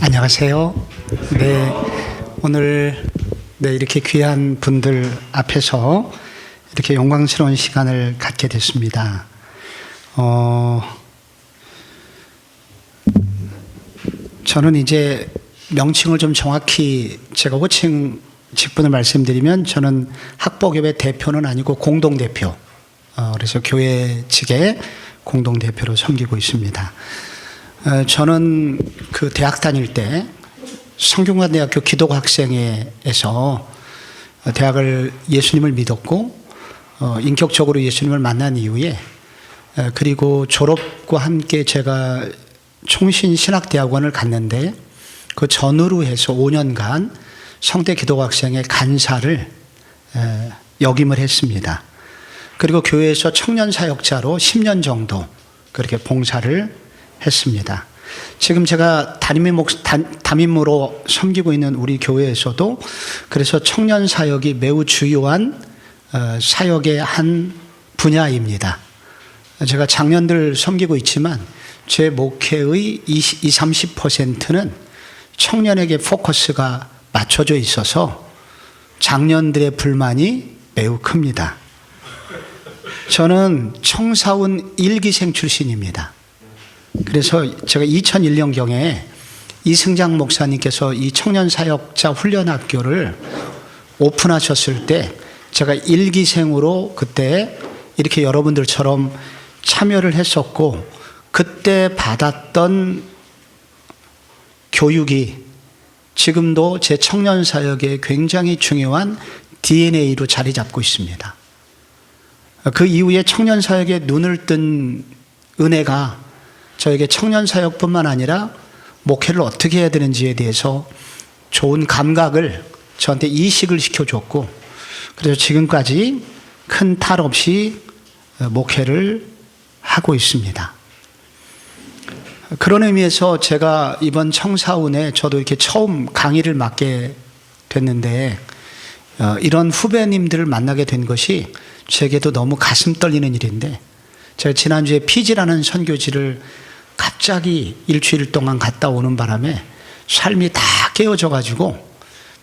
안녕하세요. 네, 오늘 이렇게 귀한 분들 앞에서 이렇게 영광스러운 시간을 갖게 됐습니다. 저는 이제 명칭을 좀 정확히 제가 호칭 직분을 말씀드리면 저는 학보교회 대표는 아니고 공동대표, 그래서 교회 측의 공동대표로 섬기고 있습니다. 저는 그 대학 다닐 때 성균관대학교 기독학생회에서 대학을 예수님을 믿었고 인격적으로 예수님을 만난 이후에 그리고 졸업과 함께 제가 총신신학대학원을 갔는데 그 전후로 해서 5년간 성대 기독학생회 간사를 역임을 했습니다. 그리고 교회에서 청년사역자로 10년 정도 그렇게 봉사를 했습니다. 지금 제가 담임으로 섬기고 있는 우리 교회에서도 그래서 청년 사역이 매우 주요한 사역의 한 분야입니다. 제가 장년들 섬기고 있지만 제 목회의 20-30%는 청년에게 포커스가 맞춰져 있어서 장년들의 불만이 매우 큽니다. 저는 청사운 1기생 출신입니다. 그래서 제가 2001년경에 이승장 목사님께서 이 청년사역자 훈련학교를 오픈하셨을 때 제가 1기생으로 그때 이렇게 여러분들처럼 참여를 했었고 그때 받았던 교육이 지금도 제 청년사역에 굉장히 중요한 DNA로 자리 잡고 있습니다. 그 이후에 청년사역에 눈을 뜬 은혜가 저에게 청년사역뿐만 아니라 목회를 어떻게 해야 되는지에 대해서 좋은 감각을 저한테 이식을 시켜줬고 그래서 지금까지 큰 탈 없이 목회를 하고 있습니다. 그런 의미에서 제가 이번 청사운에 저도 이렇게 처음 강의를 맡게 됐는데 이런 후배님들을 만나게 된 것이 제게도 너무 가슴 떨리는 일인데 제가 지난주에 피지라는 선교지를 갑자기 일주일 동안 갔다 오는 바람에 삶이 다 깨어져 가지고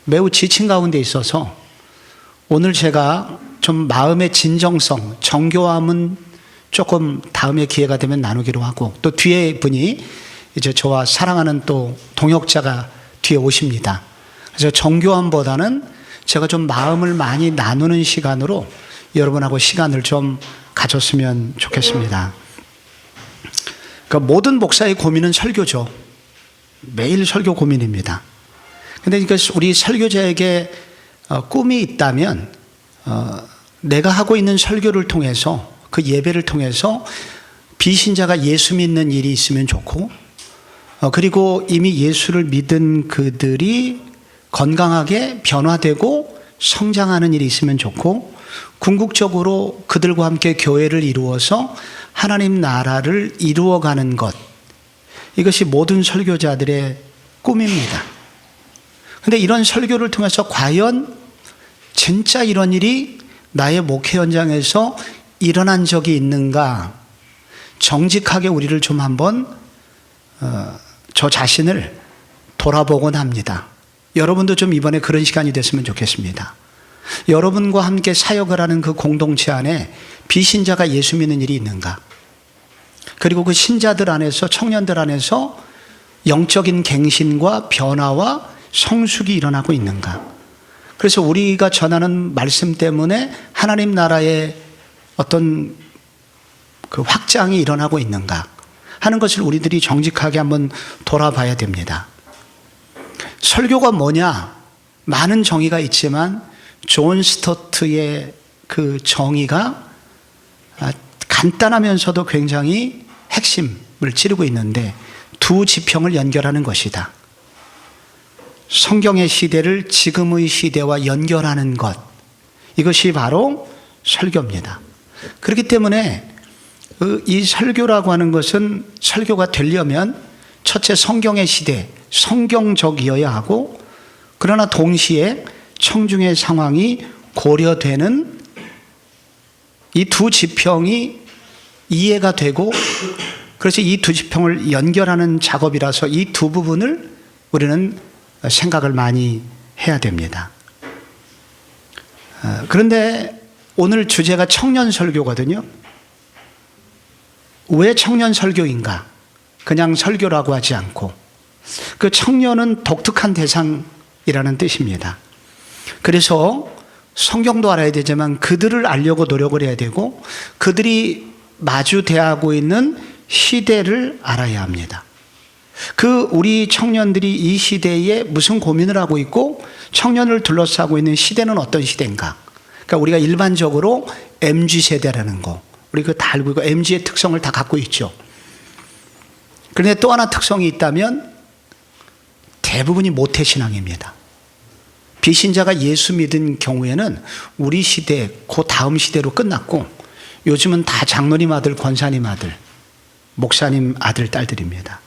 매우 지친 가운데 있어서 오늘 제가 좀 마음의 진정성, 정교함은 조금 다음에 기회가 되면 나누기로 하고 또 뒤에 분이 이제 저와 사랑하는 또 동역자가 뒤에 오십니다. 그래서 정교함보다는 제가 좀 마음을 많이 나누는 시간으로 여러분하고 시간을 좀 가졌으면 좋겠습니다. 그러니까 모든 목사의 고민은 설교죠. 매일 설교 고민입니다. 근데 우리 설교자에게 꿈이 있다면 내가 하고 있는 설교를 통해서 그 예배를 통해서 비신자가 예수 믿는 일이 있으면 좋고 그리고 이미 예수를 믿은 그들이 건강하게 변화되고 성장하는 일이 있으면 좋고 궁극적으로 그들과 함께 교회를 이루어서 하나님 나라를 이루어가는 것, 이것이 모든 설교자들의 꿈입니다. 그런데 이런 설교를 통해서 과연 진짜 이런 일이 나의 목회 현장에서 일어난 적이 있는가, 정직하게 우리를 좀 한번 저 자신을 돌아보곤 합니다. 여러분도 좀 이번에 그런 시간이 됐으면 좋겠습니다. 여러분과 함께 사역을 하는 그 공동체 안에 비신자가 예수 믿는 일이 있는가? 그리고 그 신자들 안에서, 청년들 안에서 영적인 갱신과 변화와 성숙이 일어나고 있는가? 그래서 우리가 전하는 말씀 때문에 하나님 나라의 어떤 그 확장이 일어나고 있는가 하는 것을 우리들이 정직하게 한번 돌아봐야 됩니다. 설교가 뭐냐? 많은 정의가 있지만 존 스토트의 그 정의가 간단하면서도 굉장히 핵심을 찌르고 있는데 두 지평을 연결하는 것이다. 성경의 시대를 지금의 시대와 연결하는 것, 이것이 바로 설교입니다. 그렇기 때문에 이 설교라고 하는 것은 설교가 되려면 첫째 성경의 시대, 성경적이어야 하고 그러나 동시에 청중의 상황이 고려되는 이 두 지평이 이해가 되고 그래서 이 두 지평을 연결하는 작업이라서 이 두 부분을 우리는 생각을 많이 해야 됩니다. 그런데 오늘 주제가 청년 설교거든요. 왜 청년 설교인가? 그냥 설교라고 하지 않고 그 청년은 독특한 대상이라는 뜻입니다. 그래서 성경도 알아야 되지만 그들을 알려고 노력을 해야 되고 그들이 마주 대하고 있는 시대를 알아야 합니다. 우리 청년들이 이 시대에 무슨 고민을 하고 있고 청년을 둘러싸고 있는 시대는 어떤 시대인가? 그러니까 우리가 일반적으로 MZ세대라는 거, 우리 그거 다 알고 있고 MZ의 특성을 다 갖고 있죠. 그런데 또 하나 특성이 있다면 대부분이 모태신앙입니다. 비신자가 예수 믿은 경우에는 우리 시대, 그 다음 시대로 끝났고 요즘은 다 장로님 아들, 권사님 아들, 목사님 아들, 딸들입니다.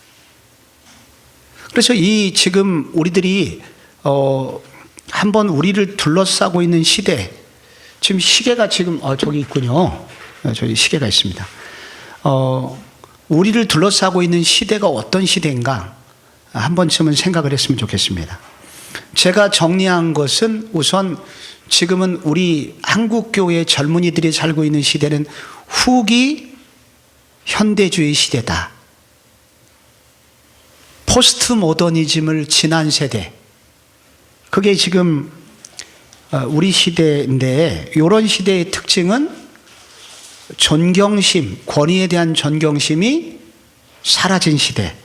그래서 지금 우리들이 한번 우리를 둘러싸고 있는 시대, 지금 시계가 지금 저기 있군요. 저기 시계가 있습니다. 우리를 둘러싸고 있는 시대가 어떤 시대인가 한 번쯤은 생각을 했으면 좋겠습니다. 제가 정리한 것은 우선 지금은 우리 한국교회 젊은이들이 살고 있는 시대는 후기 현대주의 시대다. 포스트 모더니즘을 지난 세대. 그게 지금 우리 시대인데 이런 시대의 특징은 존경심, 권위에 대한 존경심이 사라진 시대.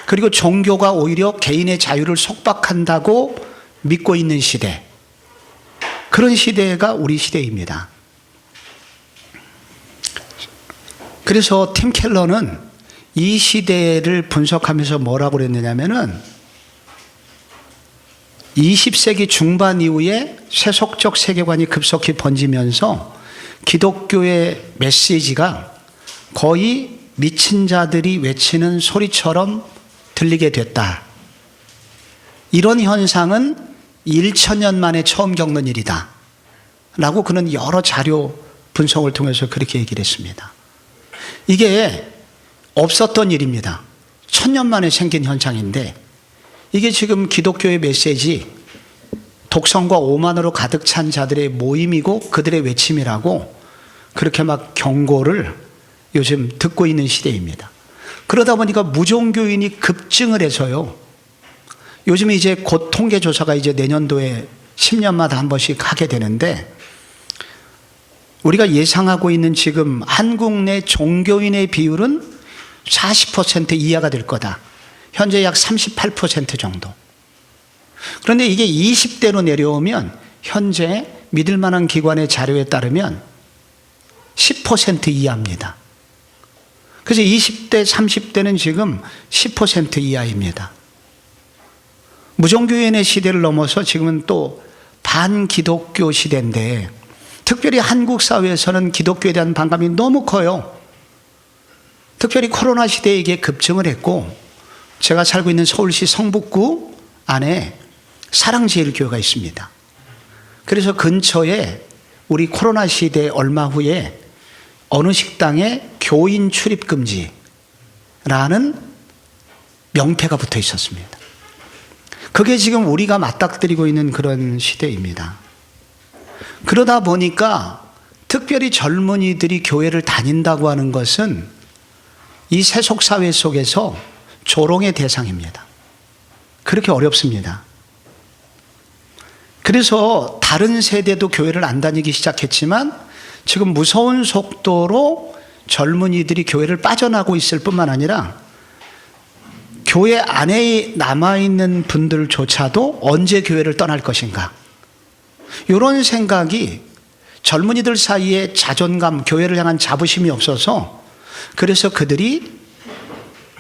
그리고 종교가 오히려 개인의 자유를 속박한다고 믿고 있는 시대. 그런 시대가 우리 시대입니다. 그래서 팀 켈러는 이 시대를 분석하면서 뭐라고 그랬느냐면은 20세기 중반 이후에 세속적 세계관이 급속히 번지면서 기독교의 메시지가 거의 미친 자들이 외치는 소리처럼 들리게 됐다. 이런 현상은 1000년 만에 처음 겪는 일이다. 라고 그는 여러 자료 분석을 통해서 그렇게 얘기를 했습니다. 이게 없었던 일입니다. 1000년 만에 생긴 현상인데 이게 지금 기독교의 메시지 독성과 오만으로 가득 찬 자들의 모임이고 그들의 외침이라고 그렇게 막 경고를 요즘 듣고 있는 시대입니다. 그러다 보니까 무종교인이 급증을 해서요. 요즘에 이제 곧 통계조사가 이제 내년도에 10년마다 한 번씩 하게 되는데 우리가 예상하고 있는 지금 한국 내 종교인의 비율은 40% 이하가 될 거다. 현재 약 38% 정도. 그런데 이게 20대로 내려오면 현재 믿을 만한 기관의 자료에 따르면 10% 이하입니다. 그래서 20대, 30대는 지금 10% 이하입니다. 무종교인의 시대를 넘어서 지금은 또 반기독교 시대인데 특별히 한국 사회에서는 기독교에 대한 반감이 너무 커요. 특별히 코로나 시대에 이게 급증을 했고 제가 살고 있는 서울시 성북구 안에 사랑제일교회가 있습니다. 그래서 근처에 우리 코로나 시대 얼마 후에 어느 식당에 교인 출입 금지라는 명패가 붙어 있었습니다. 그게 지금 우리가 맞닥뜨리고 있는 그런 시대입니다. 그러다 보니까 특별히 젊은이들이 교회를 다닌다고 하는 것은 이 세속사회 속에서 조롱의 대상입니다. 그렇게 어렵습니다. 그래서 다른 세대도 교회를 안 다니기 시작했지만 지금 무서운 속도로 젊은이들이 교회를 빠져나가고 있을 뿐만 아니라 교회 안에 남아있는 분들조차도 언제 교회를 떠날 것인가 이런 생각이 젊은이들 사이에 자존감, 교회를 향한 자부심이 없어서 그래서 그들이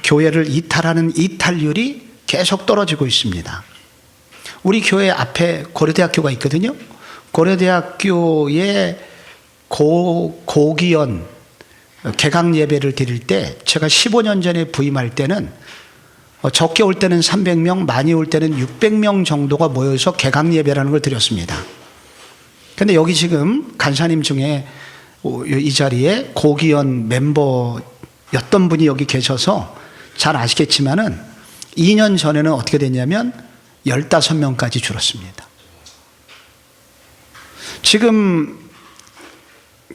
교회를 이탈하는 이탈률이 계속 떨어지고 있습니다. 우리 교회 앞에 고려대학교가 있거든요. 고려대학교에 고기연 개강 예배를 드릴 때 제가 15년 전에 부임할 때는 적게 올 때는 300명, 많이 올 때는 600명 정도가 모여서 개강 예배라는 걸 드렸습니다. 그런데 여기 지금 간사님 중에 이 자리에 고기연 멤버였던 분이 여기 계셔서 잘 아시겠지만은 2년 전에는 어떻게 됐냐면 15명까지 줄었습니다. 지금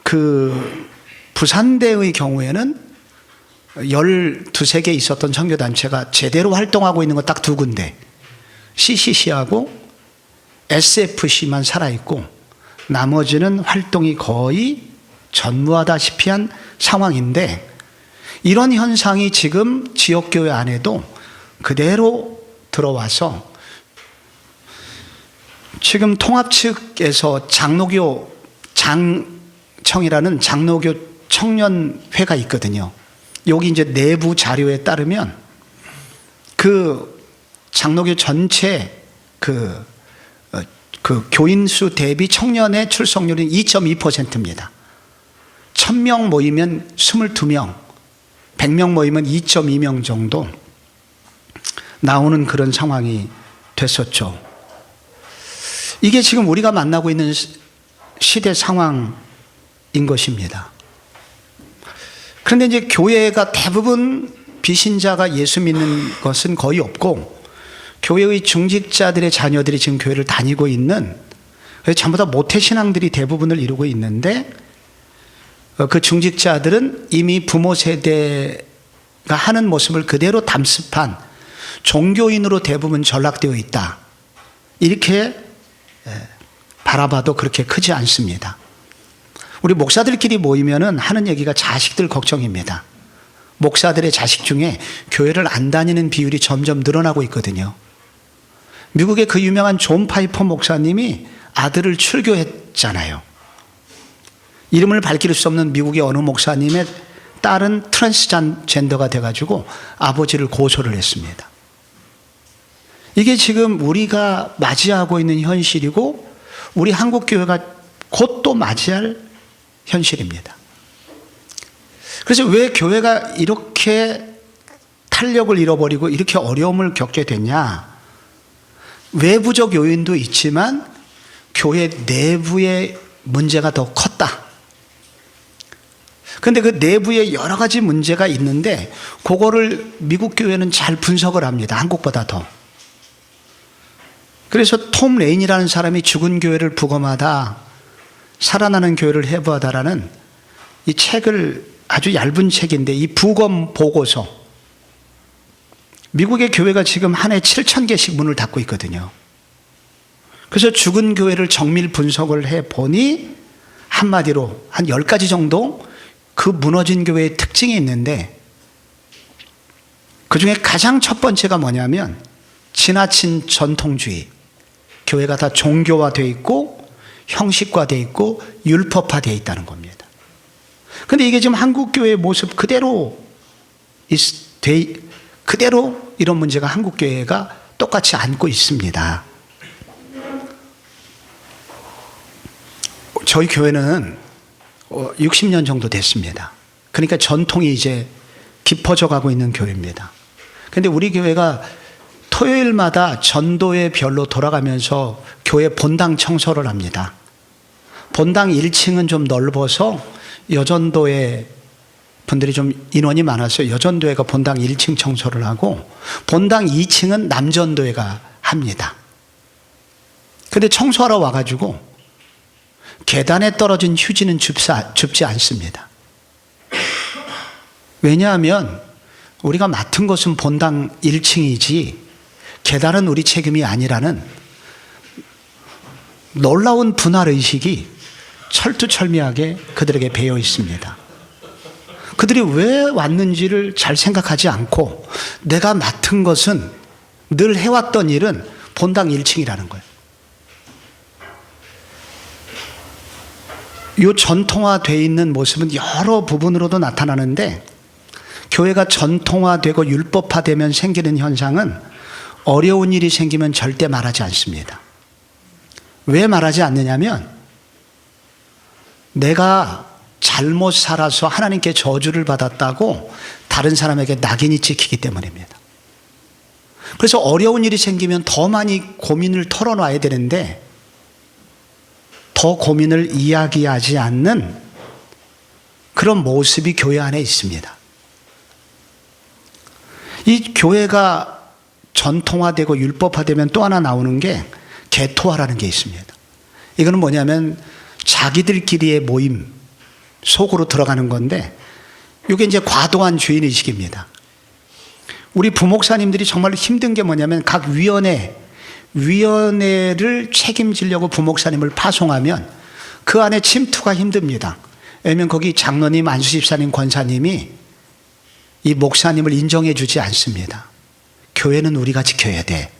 그 부산대의 경우에는 12~13개 있었던 선교단체가 제대로 활동하고 있는 거 딱 2군데, CCC하고 SFC만 살아있고 나머지는 활동이 거의 전무하다시피 한 상황인데, 이런 현상이 지금 지역교회 안에도 그대로 들어와서 지금 통합 측에서 장청이라는 장로교 청년회가 있거든요. 여기 이제 내부 자료에 따르면 그 장로교 전체 그 교인 수 대비 청년의 출석률은 2.2%입니다. 1000명 모이면 22명, 100명 모이면 2.2명 정도 나오는 그런 상황이 됐었죠. 이게 지금 우리가 만나고 있는 시대 상황인 것입니다. 그런데 이제 교회가 대부분 비신자가 예수 믿는 것은 거의 없고, 교회의 중직자들의 자녀들이 지금 교회를 다니고 있는, 전부 다 모태신앙들이 대부분을 이루고 있는데, 그 중직자들은 이미 부모 세대가 하는 모습을 그대로 담습한 종교인으로 대부분 전락되어 있다. 이렇게 바라봐도 그렇게 크지 않습니다. 우리 목사들끼리 모이면은 하는 얘기가 자식들 걱정입니다. 목사들의 자식 중에 교회를 안 다니는 비율이 점점 늘어나고 있거든요. 미국의 그 유명한 존 파이퍼 목사님이 아들을 출교했잖아요. 이름을 밝힐 수 없는 미국의 어느 목사님의 딸은 트랜스젠더가 돼가지고 아버지를 고소를 했습니다. 이게 지금 우리가 맞이하고 있는 현실이고, 우리 한국교회가 곧 또 맞이할 현실입니다. 그래서 왜 교회가 이렇게 탄력을 잃어버리고 이렇게 어려움을 겪게 됐냐? 외부적 요인도 있지만 교회 내부의 문제가 더 컸다. 그런데 그 내부에 여러 가지 문제가 있는데 그거를 미국 교회는 잘 분석을 합니다. 한국보다 더. 그래서 톰 레인이라는 사람이 죽은 교회를 부검하다, 살아나는 교회를 해부하다라는 이 책을, 아주 얇은 책인데, 이 부검 보고서, 미국의 교회가 지금 한 해 7,000개씩 문을 닫고 있거든요. 그래서 죽은 교회를 정밀 분석을 해보니 한마디로 한 10가지 정도 그 무너진 교회의 특징이 있는데, 그 중에 가장 첫 번째가 뭐냐면 지나친 전통주의. 교회가 다 종교화되어 있고 형식화되어 있고 율법화되어 있다는 겁니다. 그런데 이게 지금 한국교회의 모습 그대로 이런 문제가 한국교회가 똑같이 안고 있습니다. 저희 교회는 60년 정도 됐습니다. 그러니까 전통이 이제 깊어져 가고 있는 교회입니다. 그런데 우리 교회가 토요일마다 전도회 별로 돌아가면서 교회 본당 청소를 합니다. 본당 1층은 좀 넓어서 여전도회 분들이 좀 인원이 많아서 여전도회가 본당 1층 청소를 하고, 본당 2층은 남전도회가 합니다. 그런데 청소하러 와가지고 계단에 떨어진 휴지는 줍지 않습니다. 왜냐하면 우리가 맡은 것은 본당 1층이지 계단은 우리 책임이 아니라는 놀라운 분할의식이 철두철미하게 그들에게 배어 있습니다. 그들이 왜 왔는지를 잘 생각하지 않고 내가 맡은 것은, 늘 해왔던 일은 본당 1층이라는 거예요. 이 전통화되어 있는 모습은 여러 부분으로도 나타나는데, 교회가 전통화되고 율법화되면 생기는 현상은 어려운 일이 생기면 절대 말하지 않습니다. 왜 말하지 않느냐면, 내가 잘못 살아서 하나님께 저주를 받았다고 다른 사람에게 낙인이 찍히기 때문입니다. 그래서 어려운 일이 생기면 더 많이 고민을 털어놔야 되는데 더 고민을 이야기하지 않는 그런 모습이 교회 안에 있습니다. 이 교회가 전통화되고 율법화되면 또 하나 나오는 게 개토화라는 게 있습니다. 이거는 뭐냐면 자기들끼리의 모임 속으로 들어가는 건데, 이게 이제 과도한 주인의식입니다. 우리 부목사님들이 정말 힘든 게 뭐냐면 각 위원회를 책임지려고 부목사님을 파송하면 그 안에 침투가 힘듭니다. 왜냐하면 거기 장로님, 안수집사님, 권사님이 이 목사님을 인정해 주지 않습니다. 교회는 우리가 지켜야 돼.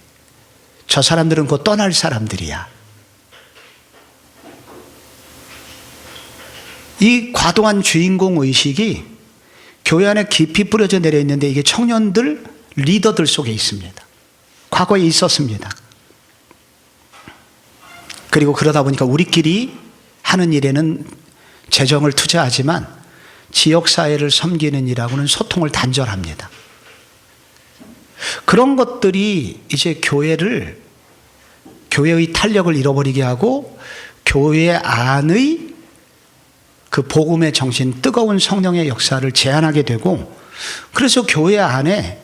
저 사람들은 곧 떠날 사람들이야. 이 과도한 주인공 의식이 교회 안에 깊이 뿌려져 내려 있는데, 이게 청년들, 리더들 속에 있습니다. 과거에 있었습니다. 그리고 그러다 보니까 우리끼리 하는 일에는 재정을 투자하지만 지역사회를 섬기는 일하고는 소통을 단절합니다. 그런 것들이 이제 교회의 탄력을 잃어버리게 하고 교회 안의 그 복음의 정신, 뜨거운 성령의 역사를 제한하게 되고, 그래서 교회 안에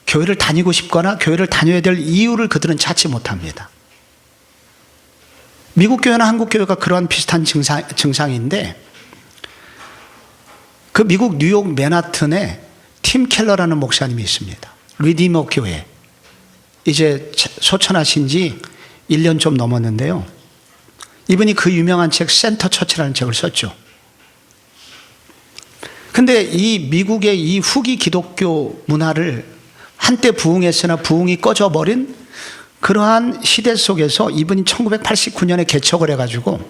교회를 다니고 싶거나 교회를 다녀야 될 이유를 그들은 찾지 못합니다. 미국 교회나 한국 교회가 그러한 비슷한 증상인데, 그 미국 뉴욕 맨하튼에 팀 켈러라는 목사님이 있습니다. 리디머 교회. 이제 소천하신 지 1년 좀 넘었는데요. 이분이 그 유명한 책 센터 처치라는 책을 썼죠. 근데 이 미국의 이 후기 기독교 문화를 한때 부흥했으나 부흥이 꺼져버린 그러한 시대 속에서 이분이 1989년에 개척을 해가지고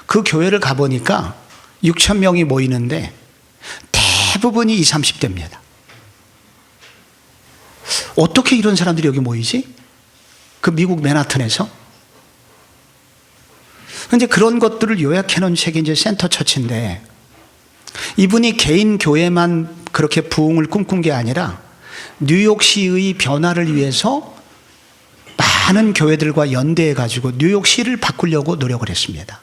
그 교회를 가보니까 6천 명이 모이는데 대부분이 20, 30대입니다. 어떻게 이런 사람들이 여기 모이지? 그 미국 맨하튼에서? 근데 그런 것들을 요약해 놓은 책이 이제 센터 처치인데, 이분이 개인 교회만 그렇게 부흥을 꿈꾼 게 아니라 뉴욕시의 변화를 위해서 많은 교회들과 연대해 가지고 뉴욕시를 바꾸려고 노력을 했습니다.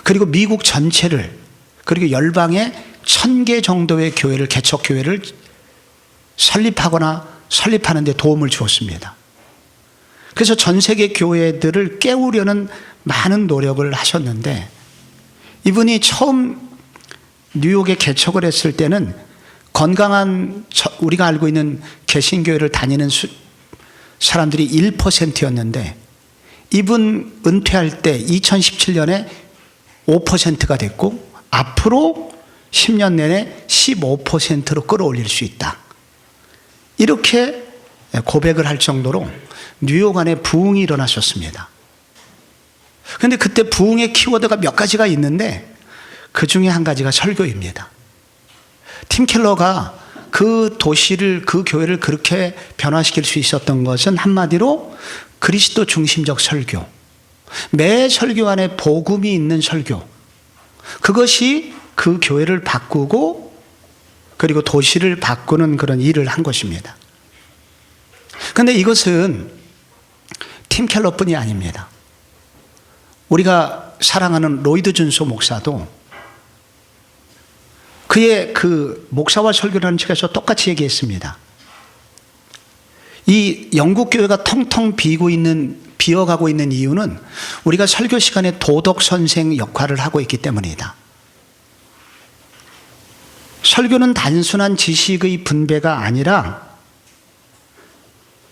그리고 미국 전체를, 그리고 열방에 1000개 정도의 교회를, 개척교회를 설립하는 데 도움을 주었습니다. 그래서 전 세계 교회들을 깨우려는 많은 노력을 하셨는데, 이분이 처음 뉴욕에 개척을 했을 때는 건강한, 우리가 알고 있는 개신교회를 다니는 사람들이 1%였는데 이분 은퇴할 때 2017년에 5%가 됐고, 앞으로 10년 내내 15%로 끌어올릴 수 있다. 이렇게 고백을 할 정도로 뉴욕 안에 부흥이 일어나셨습니다. 그런데 그때 부흥의 키워드가 몇 가지가 있는데 그 중에 한 가지가 설교입니다. 팀 켈러가 그 도시를, 그 교회를 그렇게 변화시킬 수 있었던 것은 한마디로 그리스도 중심적 설교, 매 설교 안에 복음이 있는 설교, 그것이 그 교회를 바꾸고 그리고 도시를 바꾸는 그런 일을 한 것입니다. 그런데 이것은 팀 켈러뿐이 아닙니다. 우리가 사랑하는 로이드 준소 목사도 그의 그 목사와 설교라는 책에서 똑같이 얘기했습니다. 이 영국 교회가 텅텅 비어가고 있는 이유는 우리가 설교 시간에 도덕 선생 역할을 하고 있기 때문이다. 설교는 단순한 지식의 분배가 아니라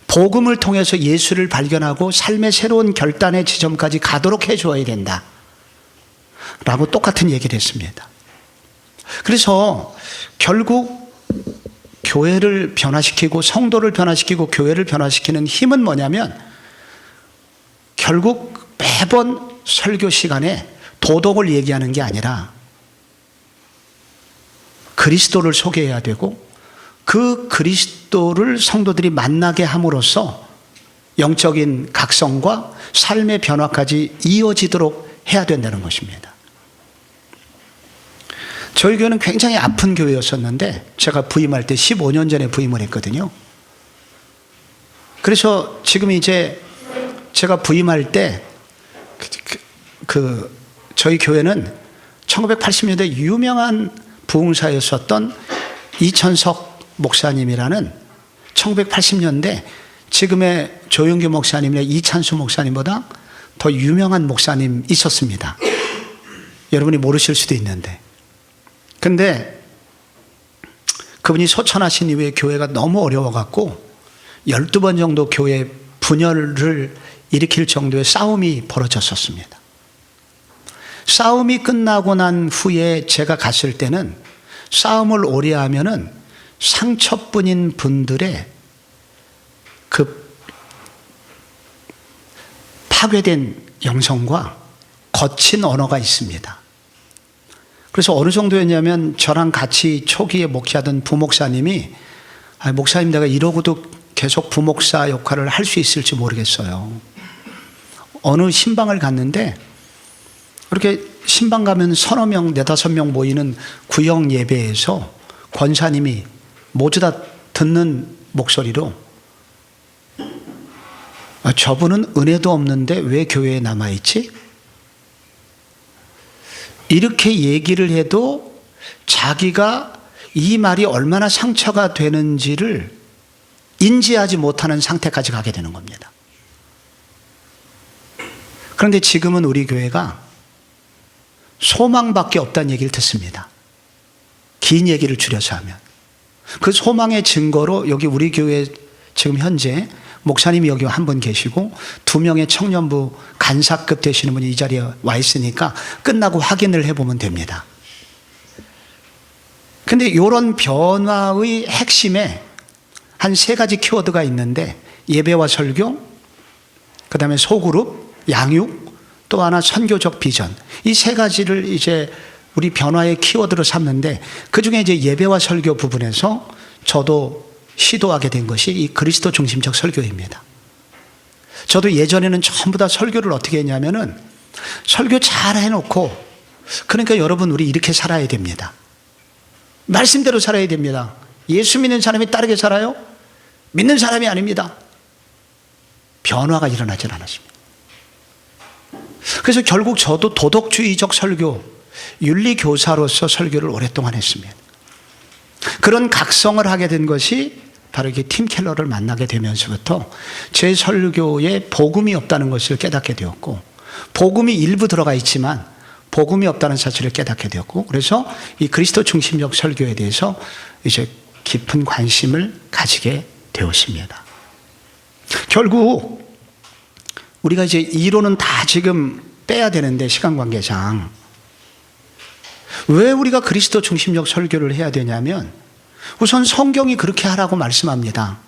복음을 통해서 예수를 발견하고 삶의 새로운 결단의 지점까지 가도록 해줘야 된다 라고 똑같은 얘기를 했습니다. 그래서 결국 교회를 변화시키고 성도를 변화시키고 교회를 변화시키는 힘은 뭐냐면, 결국 매번 설교 시간에 도덕을 얘기하는 게 아니라 그리스도를 소개해야 되고, 그 그리스도를 성도들이 만나게 함으로써 영적인 각성과 삶의 변화까지 이어지도록 해야 된다는 것입니다. 저희 교회는 굉장히 아픈 교회였었는데 제가 부임할 때 15년 전에 부임을 했거든요. 그래서 지금 이제 제가 부임할 때 저희 교회는 1980년대 유명한 부흥사였었던 이천석 목사님이라는 1980년대 지금의 조용규 목사님이나 이찬수 목사님보다 더 유명한 목사님 있었습니다. 여러분이 모르실 수도 있는데. 근데 그분이 소천하신 이후에 교회가 너무 어려워갖고 12번 정도 교회 분열을 일으킬 정도의 싸움이 벌어졌었습니다. 싸움이 끝나고 난 후에 제가 갔을 때는 싸움을 오래 하면은 상처뿐인 분들의 그 파괴된 영성과 거친 언어가 있습니다. 그래서 어느 정도였냐면 저랑 같이 초기에 목회하던 부목사님이 목사님 내가 이러고도 계속 부목사 역할을 할 수 있을지 모르겠어요. 어느 신방을 갔는데 그렇게 신방 가면 서너 명, 네다섯 명 모이는 구역 예배에서 권사님이 모두 다 듣는 목소리로 저분은 은혜도 없는데 왜 교회에 남아있지? 이렇게 얘기를 해도 자기가 이 말이 얼마나 상처가 되는지를 인지하지 못하는 상태까지 가게 되는 겁니다. 그런데 지금은 우리 교회가 소망밖에 없다는 얘기를 듣습니다. 긴 얘기를 줄여서 하면. 그 소망의 증거로 여기 우리 교회 지금 현재 목사님이 여기 한 분 계시고 2명의 청년부 간사급 되시는 분이 이 자리에 와 있으니까 끝나고 확인을 해보면 됩니다. 근데 이런 변화의 핵심에 한 3가지 키워드가 있는데 예배와 설교, 그 다음에 소그룹, 양육, 또 하나 선교적 비전. 이 3가지를 이제 우리 변화의 키워드로 삼는데 그 중에 이제 예배와 설교 부분에서 저도 시도하게 된 것이 이 그리스도 중심적 설교입니다. 저도 예전에는 전부 다 설교를 어떻게 했냐면은 설교 잘 해놓고 그러니까 여러분 우리 이렇게 살아야 됩니다. 말씀대로 살아야 됩니다. 예수 믿는 사람이 따르게 살아요? 믿는 사람이 아닙니다. 변화가 일어나질 않았습니다. 그래서 결국 저도 도덕주의적 설교, 윤리교사로서 설교를 오랫동안 했습니다. 그런 각성을 하게 된 것이 바로 이게 팀 켈러를 만나게 되면서부터 제 설교에 복음이 없다는 것을 깨닫게 되었고, 복음이 일부 들어가 있지만 복음이 없다는 사실을 깨닫게 되었고, 그래서 이 그리스도 중심적 설교에 대해서 이제 깊은 관심을 가지게 되었습니다. 결국 우리가 이제 이론은 다 지금 빼야 되는데 시간 관계상 왜 우리가 그리스도 중심적 설교를 해야 되냐면 우선 성경이 그렇게 하라고 말씀합니다.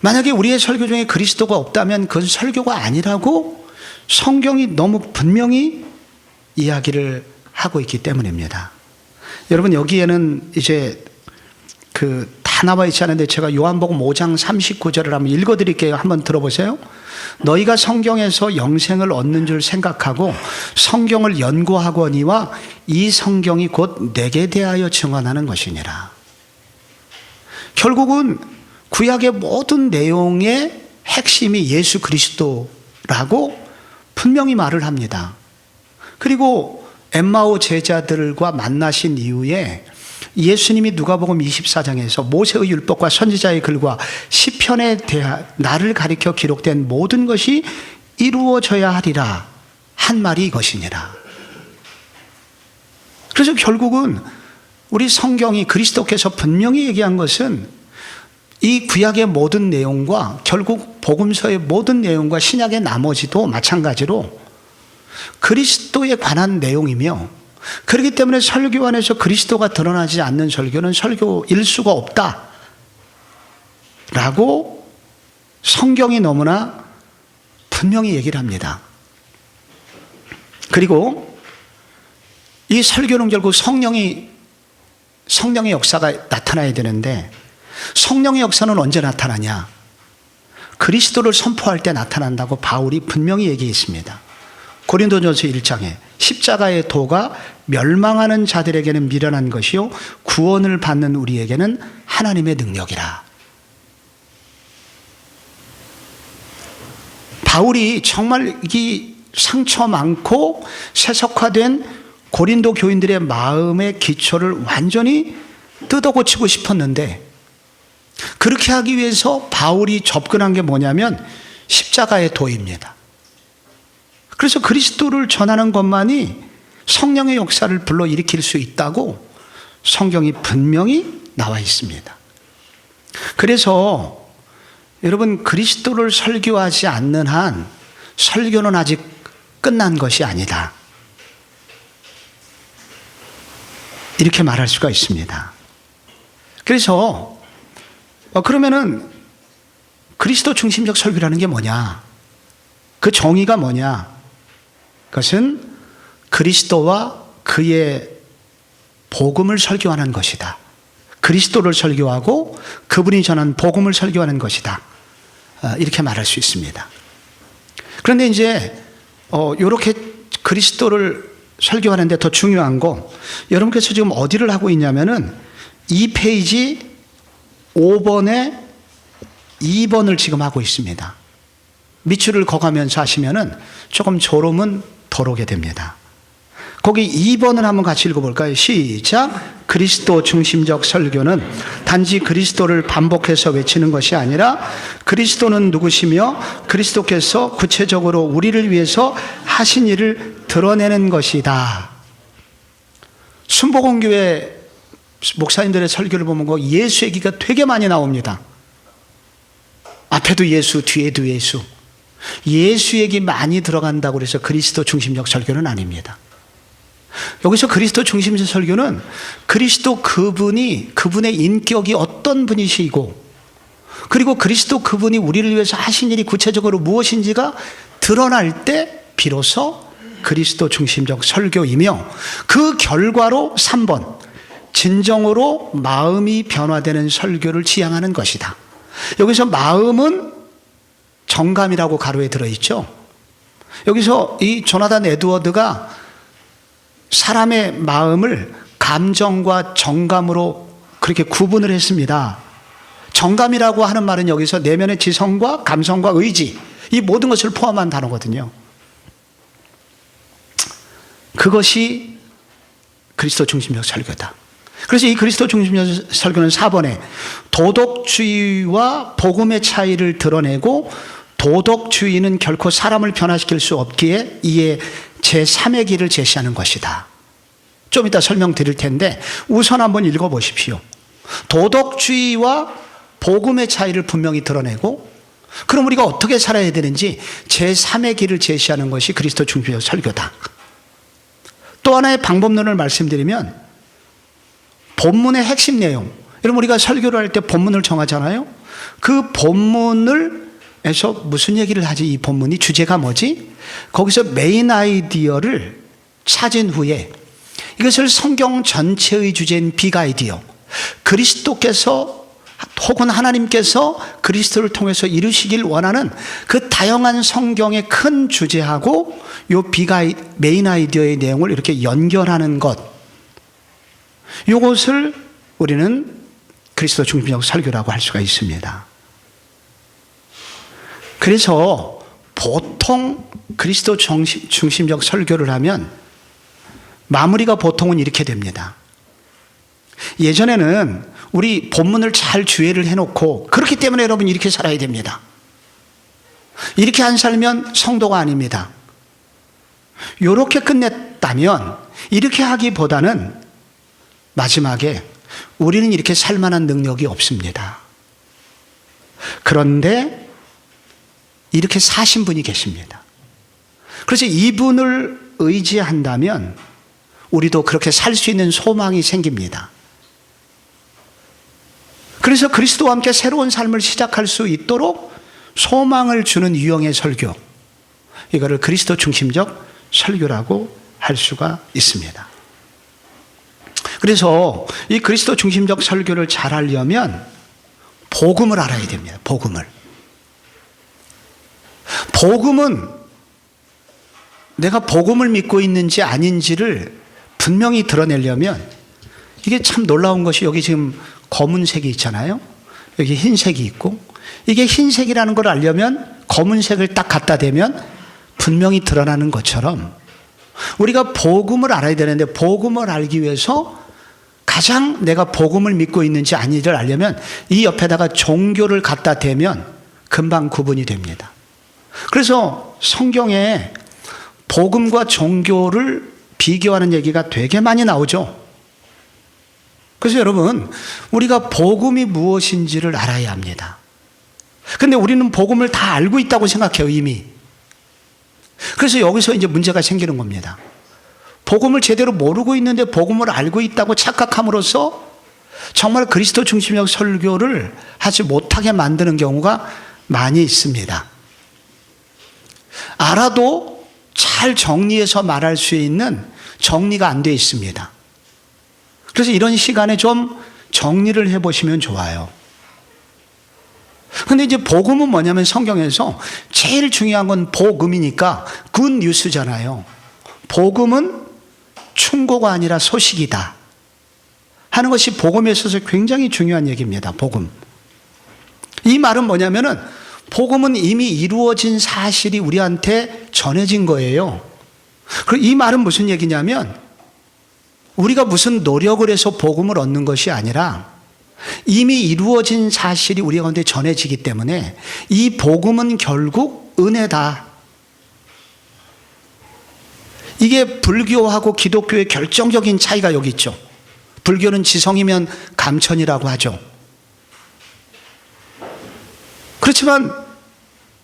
만약에 우리의 설교 중에 그리스도가 없다면 그건 설교가 아니라고 성경이 너무 분명히 이야기를 하고 있기 때문입니다. 여러분 여기에는 이제 다 나와 있지 않은데 제가 요한복음 5장 39절을 한번 읽어드릴게요. 한번 들어보세요. 너희가 성경에서 영생을 얻는 줄 생각하고 성경을 연구하거니와 이 성경이 곧 내게 대하여 증언하는 것이니라. 결국은 구약의 모든 내용의 핵심이 예수 그리스도라고 분명히 말을 합니다. 그리고 엠마오 제자들과 만나신 이후에 예수님이 누가복음 24장에서 모세의 율법과 선지자의 글과 시편에 대한 나를 가리켜 기록된 모든 것이 이루어져야 하리라 한 말이 이것이니라. 그래서 결국은 우리 성경이 그리스도께서 분명히 얘기한 것은 이 구약의 모든 내용과 결국 복음서의 모든 내용과 신약의 나머지도 마찬가지로 그리스도에 관한 내용이며, 그렇기 때문에 설교 안에서 그리스도가 드러나지 않는 설교는 설교일 수가 없다 라고 성경이 너무나 분명히 얘기를 합니다. 그리고 이 설교는 결국 성령의 역사가 나타나야 되는데, 성령의 역사는 언제 나타나냐? 그리스도를 선포할 때 나타난다고 바울이 분명히 얘기했습니다. 고린도전서 1장에 십자가의 도가 멸망하는 자들에게는 미련한 것이요 구원을 받는 우리에게는 하나님의 능력이라. 바울이 정말 이 상처 많고 세속화된 고린도 교인들의 마음의 기초를 완전히 뜯어고치고 싶었는데, 그렇게 하기 위해서 바울이 접근한 게 뭐냐면 십자가의 도입니다. 그래서 그리스도를 전하는 것만이 성령의 역사를 불러일으킬 수 있다고 성경이 분명히 나와 있습니다. 그래서 여러분, 그리스도를 설교하지 않는 한 설교는 아직 끝난 것이 아니다, 이렇게 말할 수가 있습니다. 그래서 그러면은 그리스도 중심적 설교라는 게 뭐냐? 그 정의가 뭐냐? 그것은 그리스도와 그의 복음을 설교하는 것이다. 그리스도를 설교하고 그분이 전한 복음을 설교하는 것이다, 이렇게 말할 수 있습니다. 그런데 이제 이렇게 그리스도를 설교하는데 더 중요한 거, 여러분께서 지금 어디를 하고 있냐면은 이 페이지 5번에 2번을 지금 하고 있습니다. 밑줄을 그어가면서 하시면은 조금 졸음은 덜 오게 됩니다. 거기 2번을 한번 같이 읽어볼까요? 시작. 그리스도 중심적 설교는 단지 그리스도를 반복해서 외치는 것이 아니라 그리스도는 누구시며 그리스도께서 구체적으로 우리를 위해서 하신 일을 드러내는 것이다. 순복음교회 목사님들의 설교를 보면 예수 얘기가 되게 많이 나옵니다. 앞에도 예수, 뒤에도 예수. 예수 얘기 많이 들어간다고 해서 그리스도 중심적 설교는 아닙니다. 여기서 그리스도 중심적 설교는 그리스도 그분의 인격이 어떤 분이시고, 그리고 그리스도 그분이 우리를 위해서 하신 일이 구체적으로 무엇인지가 드러날 때 비로소 그리스도 중심적 설교이며, 그 결과로 3번 진정으로 마음이 변화되는 설교를 지향하는 것이다. 여기서 마음은 정감이라고 가로에 들어있죠. 여기서 이 조나단 에드워드가 사람의 마음을 감정과 정감으로 그렇게 구분을 했습니다. 정감이라고 하는 말은 여기서 내면의 지성과 감성과 의지, 이 모든 것을 포함한 단어거든요. 그것이 그리스도 중심적 설교다. 그래서 이 그리스도 중심적 설교는 4번에 도덕주의와 복음의 차이를 드러내고, 도덕주의는 결코 사람을 변화시킬 수 없기에 이에 제3의 길을 제시하는 것이다. 좀 이따 설명드릴 텐데 우선 한번 읽어보십시오. 도덕주의와 복음의 차이를 분명히 드러내고, 그럼 우리가 어떻게 살아야 되는지 제3의 길을 제시하는 것이 그리스도 중심적 설교다. 또 하나의 방법론을 말씀드리면, 본문의 핵심 내용, 여러분 우리가 설교를 할 때 본문을 정하잖아요. 그 본문을 에서 무슨 얘기를 하지? 이 본문이 주제가 뭐지? 거기서 메인 아이디어를 찾은 후에 이것을 성경 전체의 주제인 빅 아이디어, 그리스도께서 혹은 하나님께서 그리스도를 통해서 이루시길 원하는 그 다양한 성경의 큰 주제하고 이 메인 아이디어의 내용을 이렇게 연결하는 것, 이것을 우리는 그리스도 중심적 설교라고 할 수가 있습니다. 그래서 보통 그리스도 중심적 설교를 하면 마무리가 보통은 이렇게 됩니다. 예전에는 우리 본문을 잘 주의를 해놓고, 그렇기 때문에 여러분 이렇게 살아야 됩니다, 이렇게 안 살면 성도가 아닙니다, 이렇게 끝냈다면, 이렇게 하기보다는 마지막에 우리는 이렇게 살만한 능력이 없습니다. 그런데 이렇게 사신 분이 계십니다. 그래서 이분을 의지한다면 우리도 그렇게 살 수 있는 소망이 생깁니다. 그래서 그리스도와 함께 새로운 삶을 시작할 수 있도록 소망을 주는 유형의 설교, 이거를 그리스도 중심적 설교라고 할 수가 있습니다. 그래서 이 그리스도 중심적 설교를 잘 하려면 복음을 알아야 됩니다. 복음은 내가 복음을 믿고 있는지 아닌지를 분명히 드러내려면, 이게 참 놀라운 것이, 여기 지금 검은색이 있잖아요. 여기 흰색이 있고, 이게 흰색이라는 걸 알려면 검은색을 딱 갖다 대면 분명히 드러나는 것처럼 우리가 복음을 알아야 되는데, 복음을 알기 위해서 가장 내가 복음을 믿고 있는지 아닌지를 알려면 이 옆에다가 종교를 갖다 대면 금방 구분이 됩니다. 그래서 성경에 복음과 종교를 비교하는 얘기가 되게 많이 나오죠. 그래서 여러분, 우리가 복음이 무엇인지를 알아야 합니다. 근데 우리는 복음을 다 알고 있다고 생각해요, 이미. 그래서 여기서 이제 문제가 생기는 겁니다. 복음을 제대로 모르고 있는데 복음을 알고 있다고 착각함으로써 정말 그리스도 중심적 설교를 하지 못하게 만드는 경우가 많이 있습니다. 알아도 잘 정리해서 말할 수 있는 정리가 안 돼 있습니다. 그래서 이런 시간에 좀 정리를 해보시면 좋아요. 근데 이제 복음은 뭐냐면 성경에서 제일 중요한 건 복음이니까 굿 뉴스잖아요. 복음은 충고가 아니라 소식이다 하는 것이 복음에 있어서 굉장히 중요한 얘기입니다. 복음. 이 말은 뭐냐면은 복음은 이미 이루어진 사실이 우리한테 전해진 거예요. 그리고 이 말은 무슨 얘기냐면 우리가 무슨 노력을 해서 복음을 얻는 것이 아니라 이미 이루어진 사실이 우리 가운데 전해지기 때문에 이 복음은 결국 은혜다. 이게 불교하고 기독교의 결정적인 차이가 여기 있죠. 불교는 지성이면 감천이라고 하죠. 그렇지만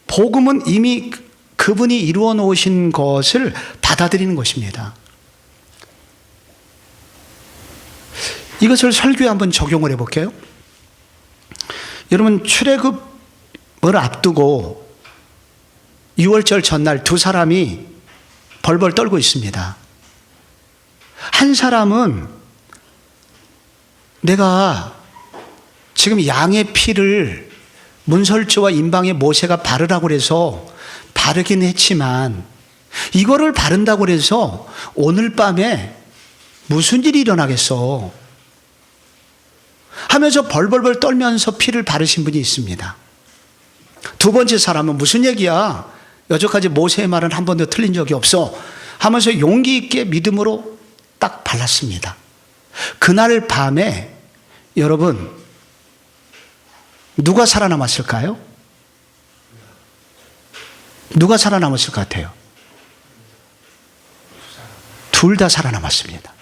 복음은 이미 그분이 이루어 놓으신 것을 받아들이는 것입니다. 이것을 설교에 한번 적용을 해볼게요. 여러분, 출애굽을 앞두고 6월절 전날 두 사람이 벌벌 떨고 있습니다. 한 사람은 내가 지금 양의 피를 문설주와 임방에 모세가 바르라고 그래서 바르긴 했지만 이거를 바른다고 그래서 오늘 밤에 무슨 일이 일어나겠어 하면서 벌벌벌 떨면서 피를 바르신 분이 있습니다. 두 번째 사람은 무슨 얘기야? 여태까지 모세의 말은 한 번도 틀린 적이 없어 하면서 용기 있게 믿음으로 딱 발랐습니다. 그날 밤에 여러분 누가 살아남았을까요? 누가 살아남았을 것 같아요? 둘 다 살아남았습니다.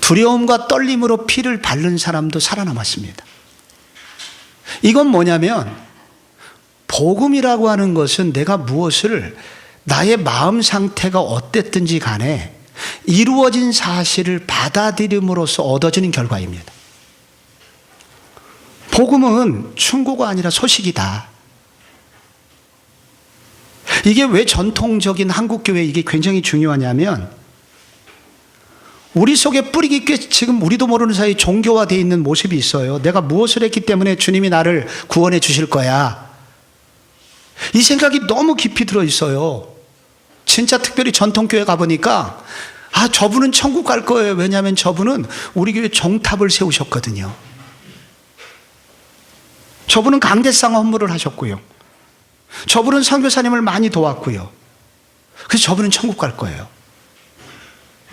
두려움과 떨림으로 피를 바른 사람도 살아남았습니다. 이건 뭐냐면 복음이라고 하는 것은 내가 무엇을 나의 마음 상태가 어땠든지 간에 이루어진 사실을 받아들임으로써 얻어지는 결과입니다. 복음은 충고가 아니라 소식이다. 이게 왜 전통적인 한국교회에 이게 굉장히 중요하냐면 우리 속에 뿌리 깊게 지금 우리도 모르는 사이에 종교화되어 있는 모습이 있어요. 내가 무엇을 했기 때문에 주님이 나를 구원해 주실 거야. 이 생각이 너무 깊이 들어 있어요. 진짜 특별히 전통교회 가보니까 저분은 천국 갈 거예요. 왜냐하면 저분은 우리 교회 종탑을 세우셨거든요. 저분은 강대상 헌물을 하셨고요. 저분은 선교사님을 많이 도왔고요. 그래서 저분은 천국 갈 거예요.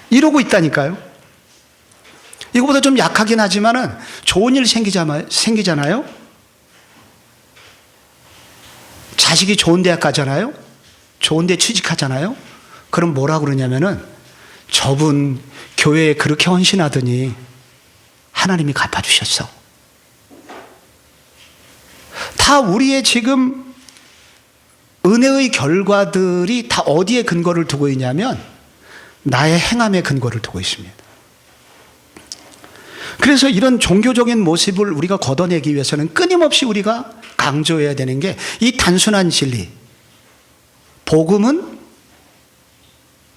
이러고 있다니까요. 이거보다 좀 약하긴 하지만은 좋은 일 생기잖아요. 자식이 좋은 대학 가잖아요. 좋은 데 취직하잖아요. 그럼 뭐라 그러냐면은 저분 교회에 그렇게 헌신하더니 하나님이 갚아주셨어. 다 우리의 지금 은혜의 결과들이 다 어디에 근거를 두고 있냐면 나의 행함에 근거를 두고 있습니다. 그래서 이런 종교적인 모습을 우리가 걷어내기 위해서는 끊임없이 우리가 강조해야 되는 게 이 단순한 진리. 복음은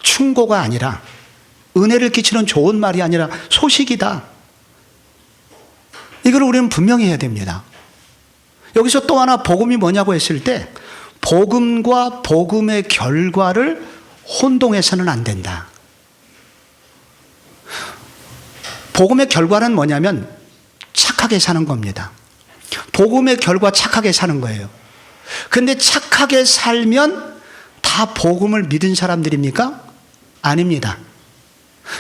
충고가 아니라 은혜를 끼치는 좋은 말이 아니라 소식이다. 이걸 우리는 분명히 해야 됩니다. 여기서 또 하나 복음이 뭐냐고 했을 때 복음과 복음의 결과를 혼동해서는 안 된다. 복음의 결과는 뭐냐면 착하게 사는 겁니다. 복음의 결과 착하게 사는 거예요. 근데 착하게 살면 다 복음을 믿은 사람들입니까? 아닙니다.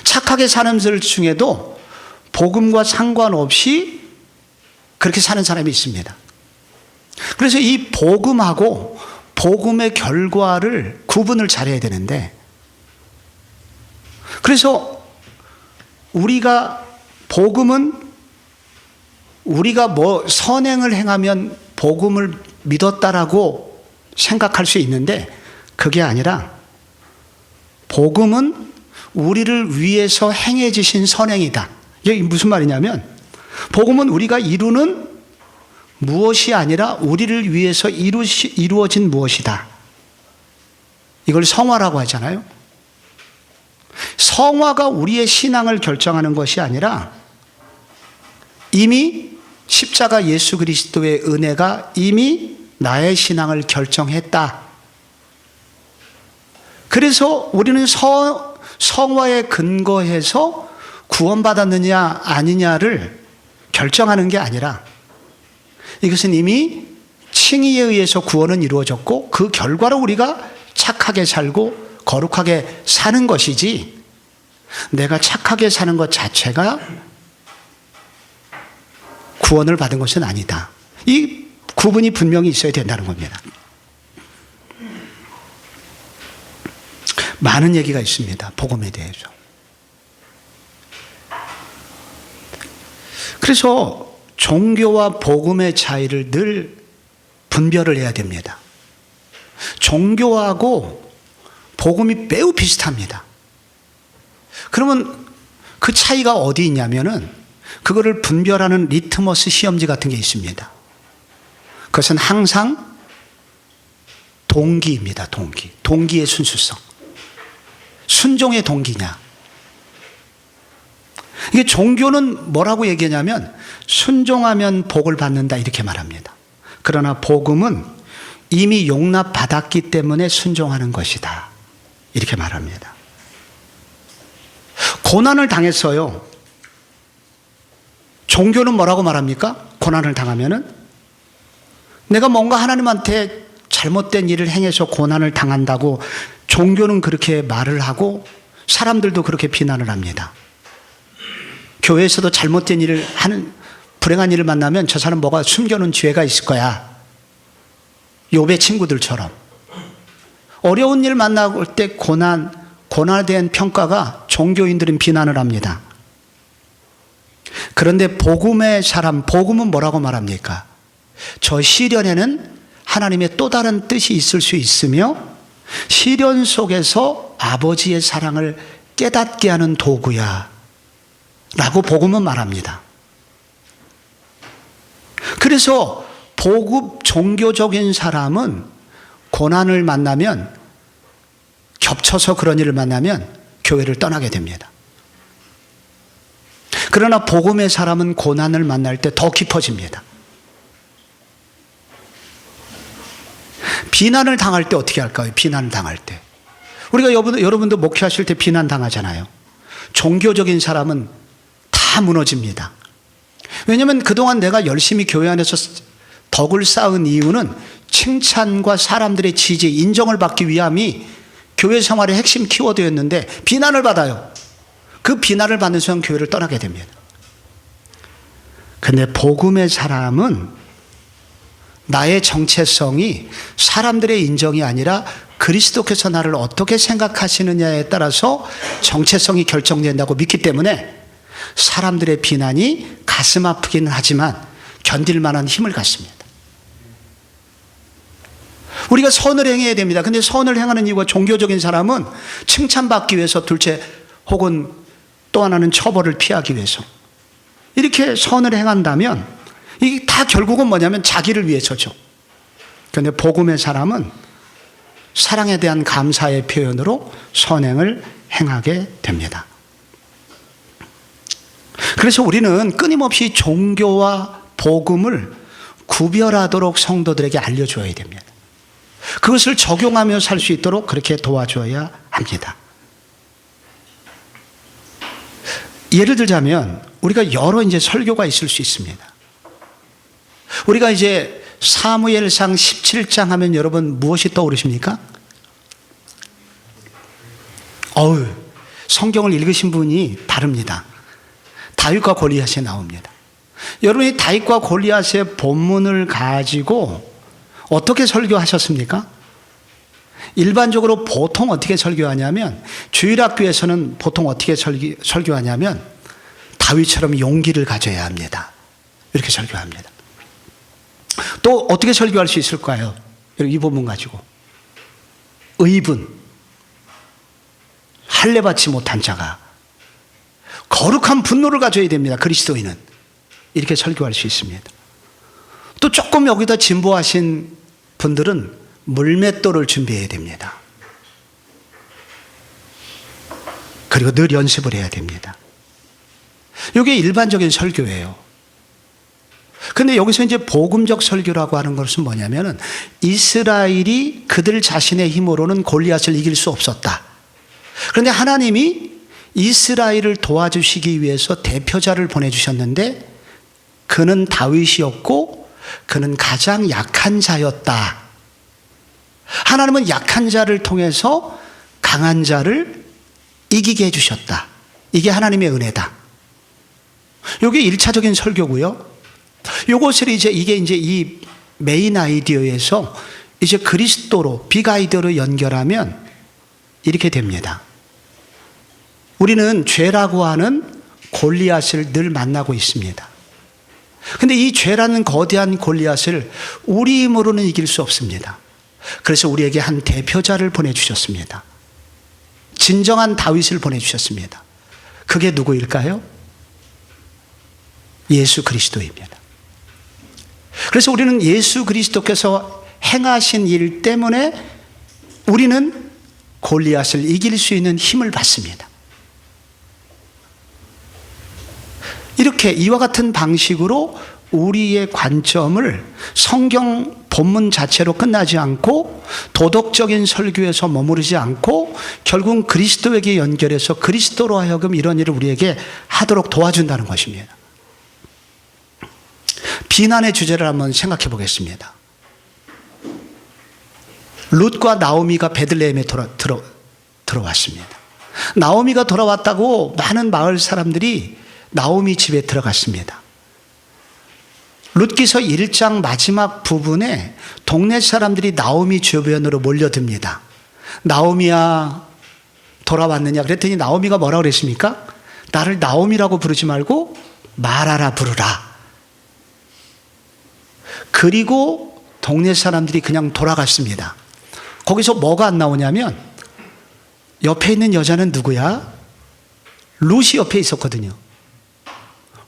착하게 사는 사람들 중에도 복음과 상관없이 그렇게 사는 사람이 있습니다. 그래서 이 복음하고 복음의 결과를 구분을 잘해야 되는데, 그래서 복음은 우리가 뭐 선행을 행하면 복음을 믿었다라고 생각할 수 있는데, 그게 아니라 복음은 우리를 위해서 행해지신 선행이다. 이게 무슨 말이냐면, 복음은 우리가 이루는 무엇이 아니라 우리를 위해서 이루어진 무엇이다. 이걸 성화라고 하잖아요. 성화가 우리의 신앙을 결정하는 것이 아니라 이미 십자가 예수 그리스도의 은혜가 이미 나의 신앙을 결정했다. 그래서 우리는 성화에 근거해서 구원받았느냐 아니냐를 결정하는 게 아니라, 이것은 이미 칭의에 의해서 구원은 이루어졌고 그 결과로 우리가 착하게 살고 거룩하게 사는 것이지, 내가 착하게 사는 것 자체가 구원을 받은 것은 아니다. 이 구분이 분명히 있어야 된다는 겁니다. 많은 얘기가 있습니다. 복음에 대해서. 그래서 종교와 복음의 차이를 늘 분별을 해야 됩니다. 종교하고 복음이 매우 비슷합니다. 그러면 그 차이가 어디 있냐면은, 그거를 분별하는 리트머스 시험지 같은 게 있습니다. 그것은 항상 동기입니다. 동기의 순수성. 순종의 동기냐. 이게 종교는 뭐라고 얘기하냐면, 순종하면 복을 받는다 이렇게 말합니다. 그러나 복음은 이미 용납받았기 때문에 순종하는 것이다 이렇게 말합니다. 고난을 당했어요. 종교는 뭐라고 말합니까? 고난을 당하면은 내가 뭔가 하나님한테 잘못된 일을 행해서 고난을 당한다고 종교는 그렇게 말을 하고 사람들도 그렇게 비난을 합니다. 교회에서도 잘못된 일을 하는, 불행한 일을 만나면 저 사람 뭐가 숨겨놓은 죄가 있을 거야. 욥의 친구들처럼. 어려운 일 만나올 때 고난에 대한 평가가 종교인들은 비난을 합니다. 그런데 복음은 뭐라고 말합니까? 저 시련에는 하나님의 또 다른 뜻이 있을 수 있으며 시련 속에서 아버지의 사랑을 깨닫게 하는 도구야 라고 복음은 말합니다. 그래서 종교적인 사람은 고난을 만나면, 겹쳐서 그런 일을 만나면 교회를 떠나게 됩니다. 그러나 복음의 사람은 고난을 만날 때 더 깊어집니다. 비난을 당할 때 어떻게 할까요? 비난을 당할 때. 우리가 여러분도 목회하실 때 비난 당하잖아요. 종교적인 사람은 다 무너집니다. 왜냐하면 그동안 내가 열심히 교회 안에서 덕을 쌓은 이유는 칭찬과 사람들의 지지, 인정을 받기 위함이 교회 생활의 핵심 키워드였는데 비난을 받아요. 그 비난을 받는 순간 교회를 떠나게 됩니다. 그런데 복음의 사람은 나의 정체성이 사람들의 인정이 아니라 그리스도께서 나를 어떻게 생각하시느냐에 따라서 정체성이 결정된다고 믿기 때문에 사람들의 비난이 가슴 아프기는 하지만 견딜 만한 힘을 갖습니다. 우리가 선을 행해야 됩니다. 근데 선을 행하는 이유가, 종교적인 사람은 칭찬받기 위해서, 둘째 혹은 또 하나는 처벌을 피하기 위해서 이렇게 선을 행한다면 이게 다 결국은 뭐냐면 자기를 위해서죠. 그런데 복음의 사람은 사랑에 대한 감사의 표현으로 선행을 행하게 됩니다. 그래서 우리는 끊임없이 종교와 복음을 구별하도록 성도들에게 알려줘야 됩니다. 그것을 적용하며 살 수 있도록 그렇게 도와줘야 합니다. 예를 들자면 우리가 여러 설교가 있을 수 있습니다. 우리가 사무엘상 17장 하면 여러분 무엇이 떠오르십니까? 성경을 읽으신 분이 다릅니다. 다윗과 골리앗이 나옵니다. 여러분이 다윗과 골리앗의 본문을 가지고 어떻게 설교하셨습니까? 일반적으로 보통 어떻게 설교하냐면, 주일학교에서는 보통 어떻게 설교하냐면 다윗처럼 용기를 가져야 합니다. 이렇게 설교합니다. 또 어떻게 설교할 수 있을까요? 이 본문 가지고 의분, 할례받지 못한 자가 거룩한 분노를 가져야 됩니다. 그리스도인은 이렇게 설교할 수 있습니다. 또 조금 여기다 진보하신 분들은 물맷돌을 준비해야 됩니다. 그리고 늘 연습을 해야 됩니다. 이게 일반적인 설교예요. 근데 여기서 이제 복음적 설교라고 하는 것은 뭐냐면은, 이스라엘이 그들 자신의 힘으로는 골리앗을 이길 수 없었다. 그런데 하나님이 이스라엘을 도와주시기 위해서 대표자를 보내주셨는데, 그는 다윗이었고 그는 가장 약한 자였다. 하나님은 약한 자를 통해서 강한 자를 이기게 해주셨다. 이게 하나님의 은혜다. 이게 1차적인 설교고요. 요것을 이게 이제 이 메인 아이디어에서 이제 그리스도로, 빅 아이디어로 연결하면 이렇게 됩니다. 우리는 죄라고 하는 골리앗을 늘 만나고 있습니다. 근데 이 죄라는 거대한 골리앗을 우리 힘으로는 이길 수 없습니다. 그래서 우리에게 한 대표자를 보내주셨습니다. 진정한 다윗을 보내주셨습니다. 그게 누구일까요? 예수 그리스도입니다. 그래서 우리는 예수 그리스도께서 행하신 일 때문에 우리는 골리앗을 이길 수 있는 힘을 받습니다. 이렇게 이와 같은 방식으로 우리의 관점을 성경 본문 자체로 끝나지 않고 도덕적인 설교에서 머무르지 않고 결국은 그리스도에게 연결해서 그리스도로 하여금 이런 일을 우리에게 하도록 도와준다는 것입니다. 비난의 주제를 한번 생각해 보겠습니다. 룻과 나오미가 베들레헴에 들어왔습니다. 나오미가 돌아왔다고 많은 마을 사람들이 나오미 집에 들어갔습니다. 룻기서 1장 마지막 부분에 동네 사람들이 나오미 주변으로 몰려듭니다. 나오미야, 돌아왔느냐? 그랬더니 나오미가 뭐라고 그랬습니까? 나를 나오미라고 부르지 말고 마라라 부르라. 그리고 동네 사람들이 그냥 돌아갔습니다. 거기서 뭐가 안 나오냐면, 옆에 있는 여자는 누구야? 룻이 옆에 있었거든요.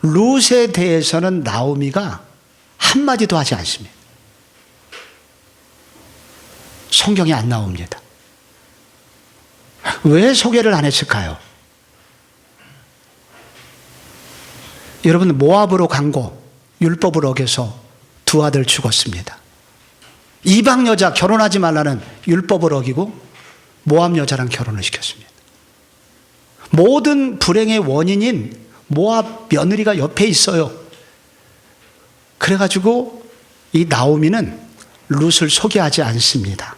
룻에 대해서는 나오미가 한마디도 하지 않습니다. 성경에 안 나옵니다. 왜 소개를 안 했을까요? 여러분, 모압으로 간 거 율법을 어겨서 두 아들 죽었습니다. 이방 여자 결혼하지 말라는 율법을 어기고 모압 여자랑 결혼을 시켰습니다. 모든 불행의 원인인 모압 며느리가 옆에 있어요. 그래가지고 이 나오미는 룻을 소개하지 않습니다.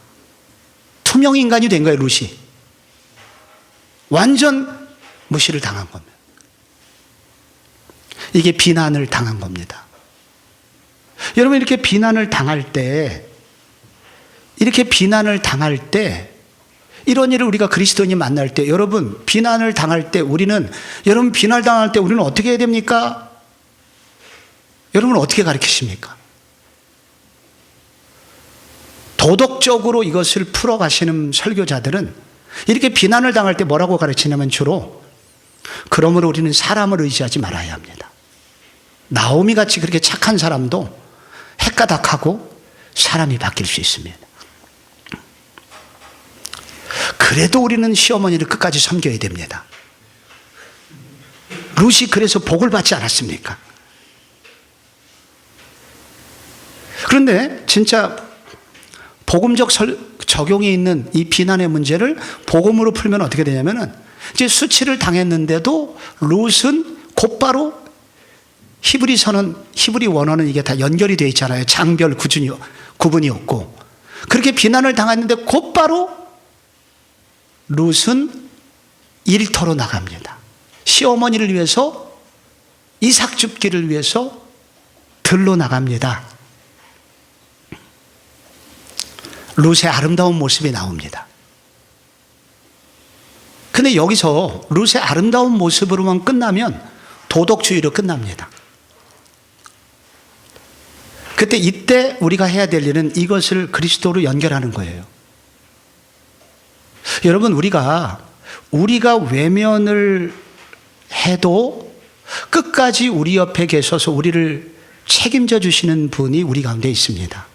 투명 인간이 된 거예요, 룻이. 완전 무시를 당한 겁니다. 이게 비난을 당한 겁니다. 여러분, 이렇게 비난을 당할 때, 이런 일을 우리가 그리스도인이 만날 때, 여러분, 비난을 당할 때 우리는 어떻게 해야 됩니까? 여러분은 어떻게 가르치십니까? 도덕적으로 이것을 풀어가시는 설교자들은 이렇게 비난을 당할 때 뭐라고 가르치냐면 주로, 그러므로 우리는 사람을 의지하지 말아야 합니다. 나오미 같이 그렇게 착한 사람도 헷가닥하고 사람이 바뀔 수 있습니다. 그래도 우리는 시어머니를 끝까지 섬겨야 됩니다. 룻이 그래서 복을 받지 않았습니까? 그런데 진짜 복음적 적용이 있는 이 비난의 문제를 복음으로 풀면 어떻게 되냐면은, 이제 수치를 당했는데도 룻은 곧바로 히브리 원어는 이게 다 연결이 되어 있잖아요. 장별 구분이 없고. 그렇게 비난을 당했는데 곧바로 룻은 일터로 나갑니다. 시어머니를 위해서, 이삭 줍기를 위해서 들로 나갑니다. 룻의 아름다운 모습이 나옵니다. 근데 여기서 룻의 아름다운 모습으로만 끝나면 도덕주의로 끝납니다. 이때 우리가 해야 될 일은 이것을 그리스도로 연결하는 거예요. 여러분, 우리가 외면을 해도 끝까지 우리 옆에 계셔서 우리를 책임져 주시는 분이 우리 가운데 있습니다.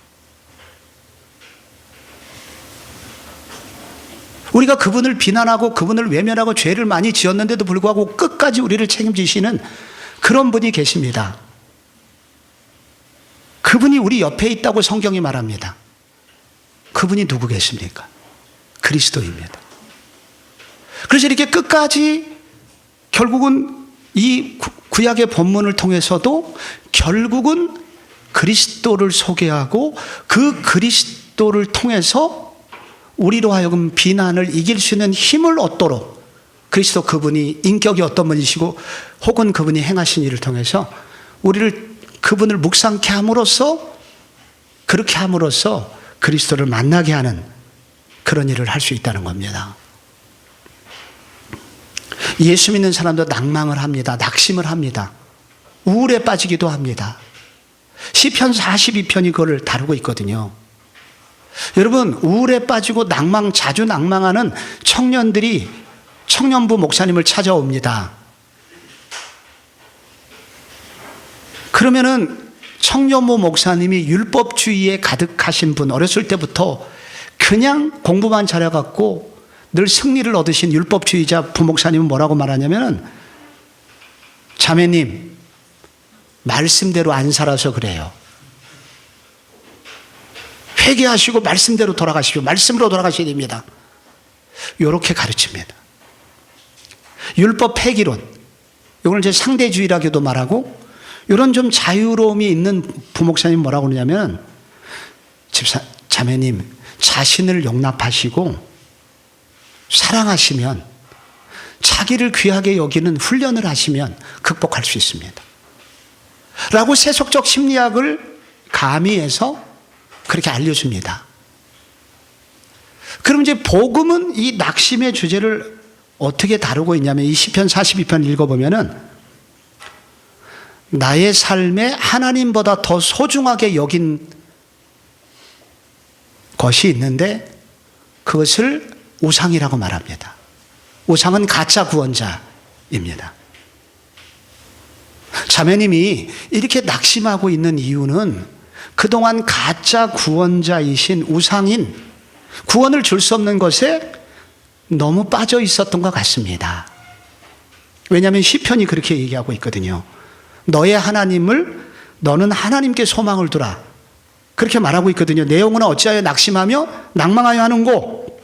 우리가 그분을 비난하고 그분을 외면하고 죄를 많이 지었는데도 불구하고 끝까지 우리를 책임지시는 그런 분이 계십니다. 그분이 우리 옆에 있다고 성경이 말합니다. 그분이 누구 계십니까? 그리스도입니다. 그래서 이렇게 끝까지 결국은 이 구약의 본문을 통해서도 결국은 그리스도를 소개하고 그 그리스도를 통해서 우리로 하여금 비난을 이길 수 있는 힘을 얻도록 그리스도 그분이 인격이 어떤 분이시고 혹은 그분이 행하신 일을 통해서 그분을 묵상케 함으로써, 그렇게 함으로써 그리스도를 만나게 하는 그런 일을 할 수 있다는 겁니다. 예수 믿는 사람도 낭망을 합니다. 낙심을 합니다. 우울에 빠지기도 합니다. 시편 42편이 그걸 다루고 있거든요. 여러분, 우울에 빠지고 자주 낭망하는 청년들이 청년부 목사님을 찾아옵니다. 그러면은 청년부 목사님이 율법주의에 가득하신 분, 어렸을 때부터 그냥 공부만 잘해갖고 늘 승리를 얻으신 율법주의자 부목사님은 뭐라고 말하냐면은, 자매님, 말씀대로 안 살아서 그래요. 회개하시고 말씀대로 돌아가시오. 말씀으로 돌아가셔야 됩니다. 이렇게 가르칩니다. 율법 폐기론, 이걸 이제 상대주의라고도 말하고, 이런 좀 자유로움이 있는 부목사님 뭐라고 그러냐면, 자매님, 자신을 용납하시고 사랑하시면, 자기를 귀하게 여기는 훈련을 하시면 극복할 수 있습니다. 라고 세속적 심리학을 가미해서 그렇게 알려줍니다. 그럼 이제 복음은 이 낙심의 주제를 어떻게 다루고 있냐면, 이 시편 42편 읽어보면은 나의 삶에 하나님보다 더 소중하게 여긴 것이 있는데 그것을 우상이라고 말합니다. 우상은 가짜 구원자입니다. 자매님이 이렇게 낙심하고 있는 이유는 그동안 가짜 구원자이신 우상인, 구원을 줄 수 없는 것에 너무 빠져 있었던 것 같습니다. 왜냐하면 시편이 그렇게 얘기하고 있거든요. 너의 하나님을, 너는 하나님께 소망을 두라, 그렇게 말하고 있거든요. 내 영혼은 어찌하여 낙심하며 낭망하여 하는고,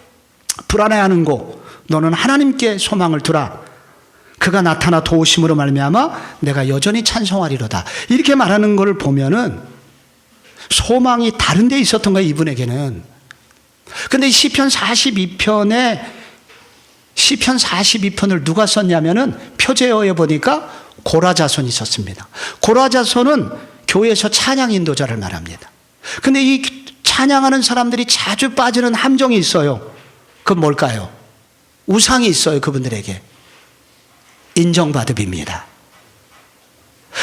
불안해하는고, 너는 하나님께 소망을 두라. 그가 나타나 도우심으로 말미암아 내가 여전히 찬송하리로다. 이렇게 말하는 걸 보면은 소망이 다른 데 있었던 거예요, 이분에게는. 근데 시편 42편을 누가 썼냐면은 표제어에 보니까 고라자손이 썼습니다. 고라자손은 교회에서 찬양 인도자를 말합니다. 근데 이 찬양하는 사람들이 자주 빠지는 함정이 있어요. 그건 뭘까요? 우상이 있어요, 그분들에게. 인정받음입니다.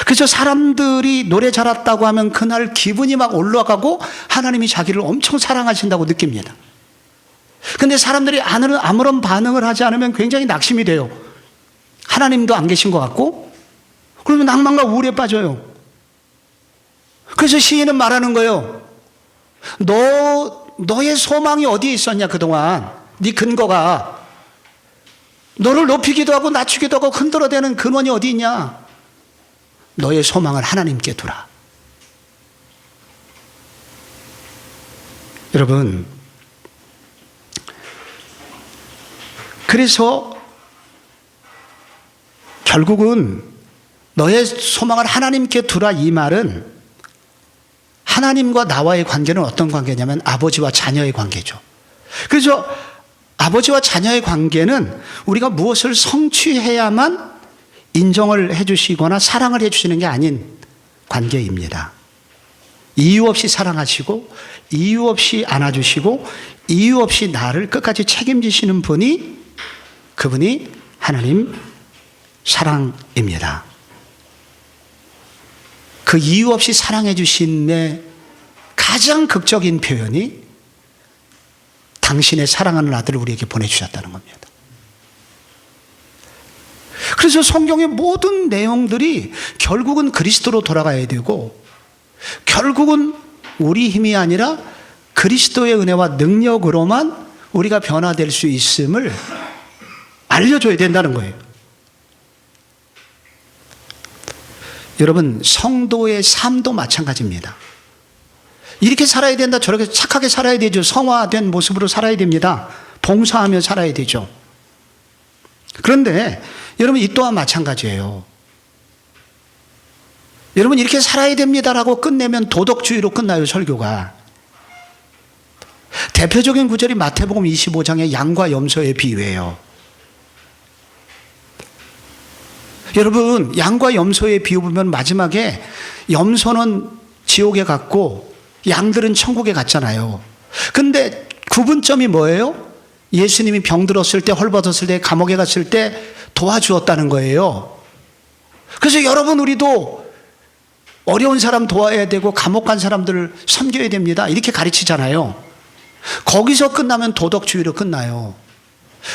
그래서 사람들이 노래 잘했다고 하면 그날 기분이 막 올라가고 하나님이 자기를 엄청 사랑하신다고 느낍니다. 근데 사람들이 아무런 반응을 하지 않으면 굉장히 낙심이 돼요. 하나님도 안 계신 것 같고, 그러면 낭만과 우울에 빠져요. 그래서 시인은 말하는 거예요. 너의 소망이 어디에 있었냐, 그동안. 네 근거가. 너를 높이기도 하고 낮추기도 하고 흔들어대는 근원이 어디 있냐? 너의 소망을 하나님께 두라. 여러분, 그래서 결국은 너의 소망을 하나님께 두라, 이 말은 하나님과 나와의 관계는 어떤 관계냐면 아버지와 자녀의 관계죠. 그래서 아버지와 자녀의 관계는 우리가 무엇을 성취해야만 인정을 해주시거나 사랑을 해주시는 게 아닌 관계입니다. 이유 없이 사랑하시고 이유 없이 안아주시고 이유 없이 나를 끝까지 책임지시는 분이, 그분이 하나님 사랑입니다. 그 이유 없이 사랑해 주심의 가장 극적인 표현이 당신의 사랑하는 아들을 우리에게 보내주셨다는 겁니다. 그래서 성경의 모든 내용들이 결국은 그리스도로 돌아가야 되고, 결국은 우리 힘이 아니라 그리스도의 은혜와 능력으로만 우리가 변화될 수 있음을 알려줘야 된다는 거예요. 여러분, 성도의 삶도 마찬가지입니다. 이렇게 살아야 된다, 저렇게 착하게 살아야 되죠. 성화된 모습으로 살아야 됩니다. 봉사하며 살아야 되죠. 그런데 여러분, 이 또한 마찬가지예요. 여러분, 이렇게 살아야 됩니다라고 끝내면 도덕주의로 끝나요, 설교가. 대표적인 구절이 마태복음 25장의 양과 염소의 비유예요. 여러분, 양과 염소의 비유 보면 마지막에 염소는 지옥에 갔고 양들은 천국에 갔잖아요. 근데 구분점이 뭐예요? 예수님이 병들었을 때, 헐벗었을 때, 감옥에 갔을 때 도와주었다는 거예요. 그래서 여러분, 우리도 어려운 사람 도와야 되고 감옥 간 사람들을 섬겨야 됩니다, 이렇게 가르치잖아요. 거기서 끝나면 도덕주의로 끝나요.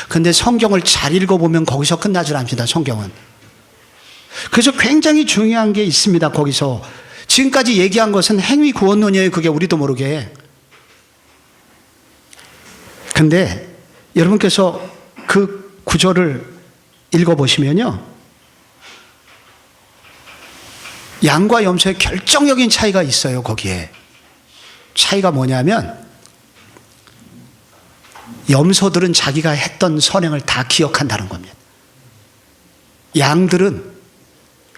근데 성경을 잘 읽어보면 거기서 끝나질 않습니다, 성경은. 그래서 굉장히 중요한 게 있습니다, 거기서. 지금까지 얘기한 것은 행위 구원론이에요, 그게 우리도 모르게. 근데 여러분께서 그 구절을 읽어보시면요, 양과 염소의 결정적인 차이가 있어요, 거기에. 차이가 뭐냐면, 염소들은 자기가 했던 선행을 다 기억한다는 겁니다. 양들은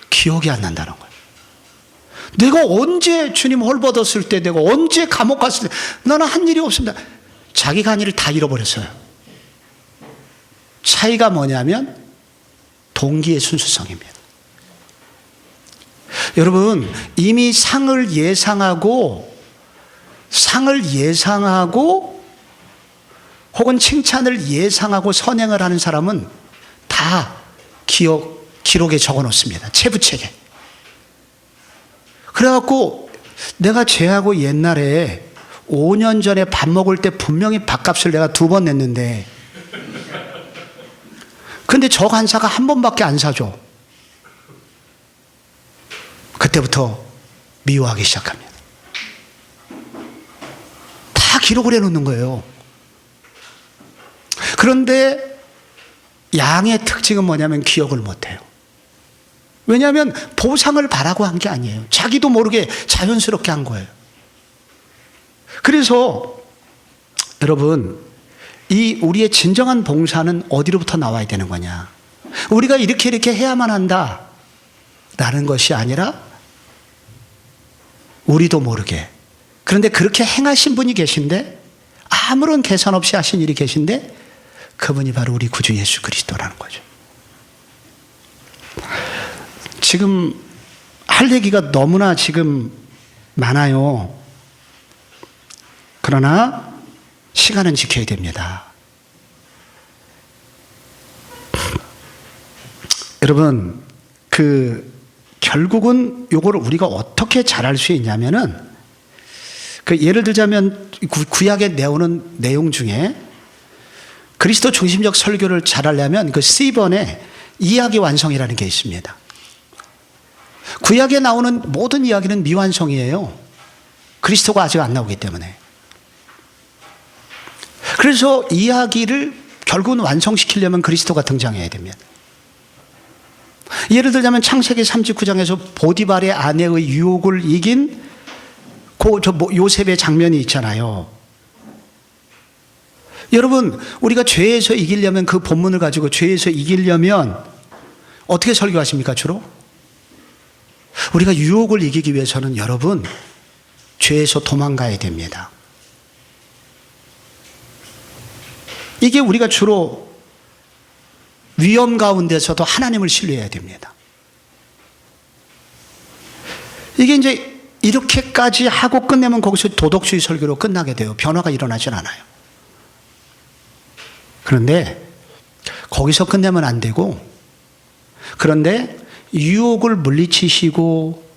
기억이 안 난다는 거예요. 내가 언제 주님 헐벗었을 때, 내가 언제 감옥 갔을 때, 나는 한 일이 없습니다. 자기가 한 일을 다 잃어버렸어요. 차이가 뭐냐면 동기의 순수성입니다. 여러분, 이미 상을 예상하고 혹은 칭찬을 예상하고 선행을 하는 사람은 다 기록에 적어 놓습니다, 체부책에. 그래갖고 내가 쟤하고 옛날에 5년 전에 밥 먹을 때 분명히 밥값을 내가 2번 냈는데, 근데 저 간사가 한 번밖에 안 사줘. 그때부터 미워하기 시작합니다. 다 기록을 해놓는 거예요. 그런데 양의 특징은 뭐냐면 기억을 못해요. 왜냐하면 보상을 바라고 한 게 아니에요. 자기도 모르게 자연스럽게 한 거예요. 그래서 여러분, 이 우리의 진정한 봉사는 어디로부터 나와야 되는 거냐? 우리가 이렇게 해야만 한다 라는 것이 아니라 우리도 모르게, 그런데 그렇게 행하신 분이 계신데, 아무런 계산 없이 하신 일이 계신데, 그분이 바로 우리 구주 예수 그리스도라는 거죠. 지금 할 얘기가 너무나 지금 많아요. 그러나 시간은 지켜야 됩니다. 여러분, 결국은 요거를 우리가 어떻게 잘할 수 있냐면은, 예를 들자면 구약에 나오는 내용 중에 그리스도 중심적 설교를 잘하려면 C번에 이야기 완성이라는 게 있습니다. 구약에 나오는 모든 이야기는 미완성이에요. 그리스도가 아직 안 나오기 때문에. 그래서 이야기를 결국은 완성시키려면 그리스도가 등장해야 됩니다. 예를 들자면 창세기 39장에서 보디발의 아내의 유혹을 이긴 요셉의 장면이 있잖아요. 여러분, 우리가 죄에서 이기려면, 그 본문을 가지고 죄에서 이기려면 어떻게 설교하십니까, 주로? 우리가 유혹을 이기기 위해서는 여러분, 죄에서 도망가야 됩니다. 이게 우리가 주로 위험 가운데서도 하나님을 신뢰해야 됩니다. 이게 이제 이렇게까지 하고 끝내면 거기서 도덕주의 설교로 끝나게 돼요. 변화가 일어나질 않아요. 그런데 거기서 끝내면 안 되고, 그런데 유혹을 물리치시고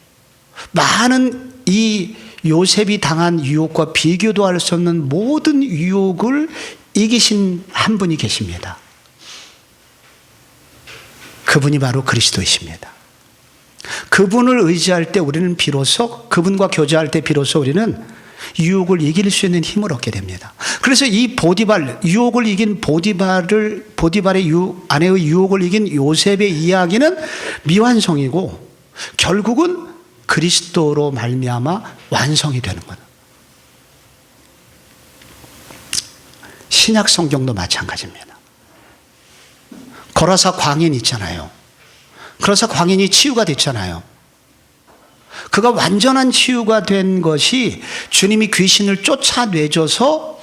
많은 이 요셉이 당한 유혹과 비교도 할 수 없는 모든 유혹을 이기신 한 분이 계십니다. 그분이 바로 그리스도이십니다. 그분을 의지할 때 우리는 비로소, 그분과 교제할 때 비로소 우리는 유혹을 이길 수 있는 힘을 얻게 됩니다. 그래서 이 유혹을 이긴 보디발의 아내의 유혹을 이긴 요셉의 이야기는 미완성이고 결국은 그리스도로 말미암아 완성이 되는 거예요. 신약 성경도 마찬가지입니다. 거라사 광인 있잖아요. 거라사 광인이 치유가 됐잖아요. 그가 완전한 치유가 된 것이 주님이 귀신을 쫓아내줘서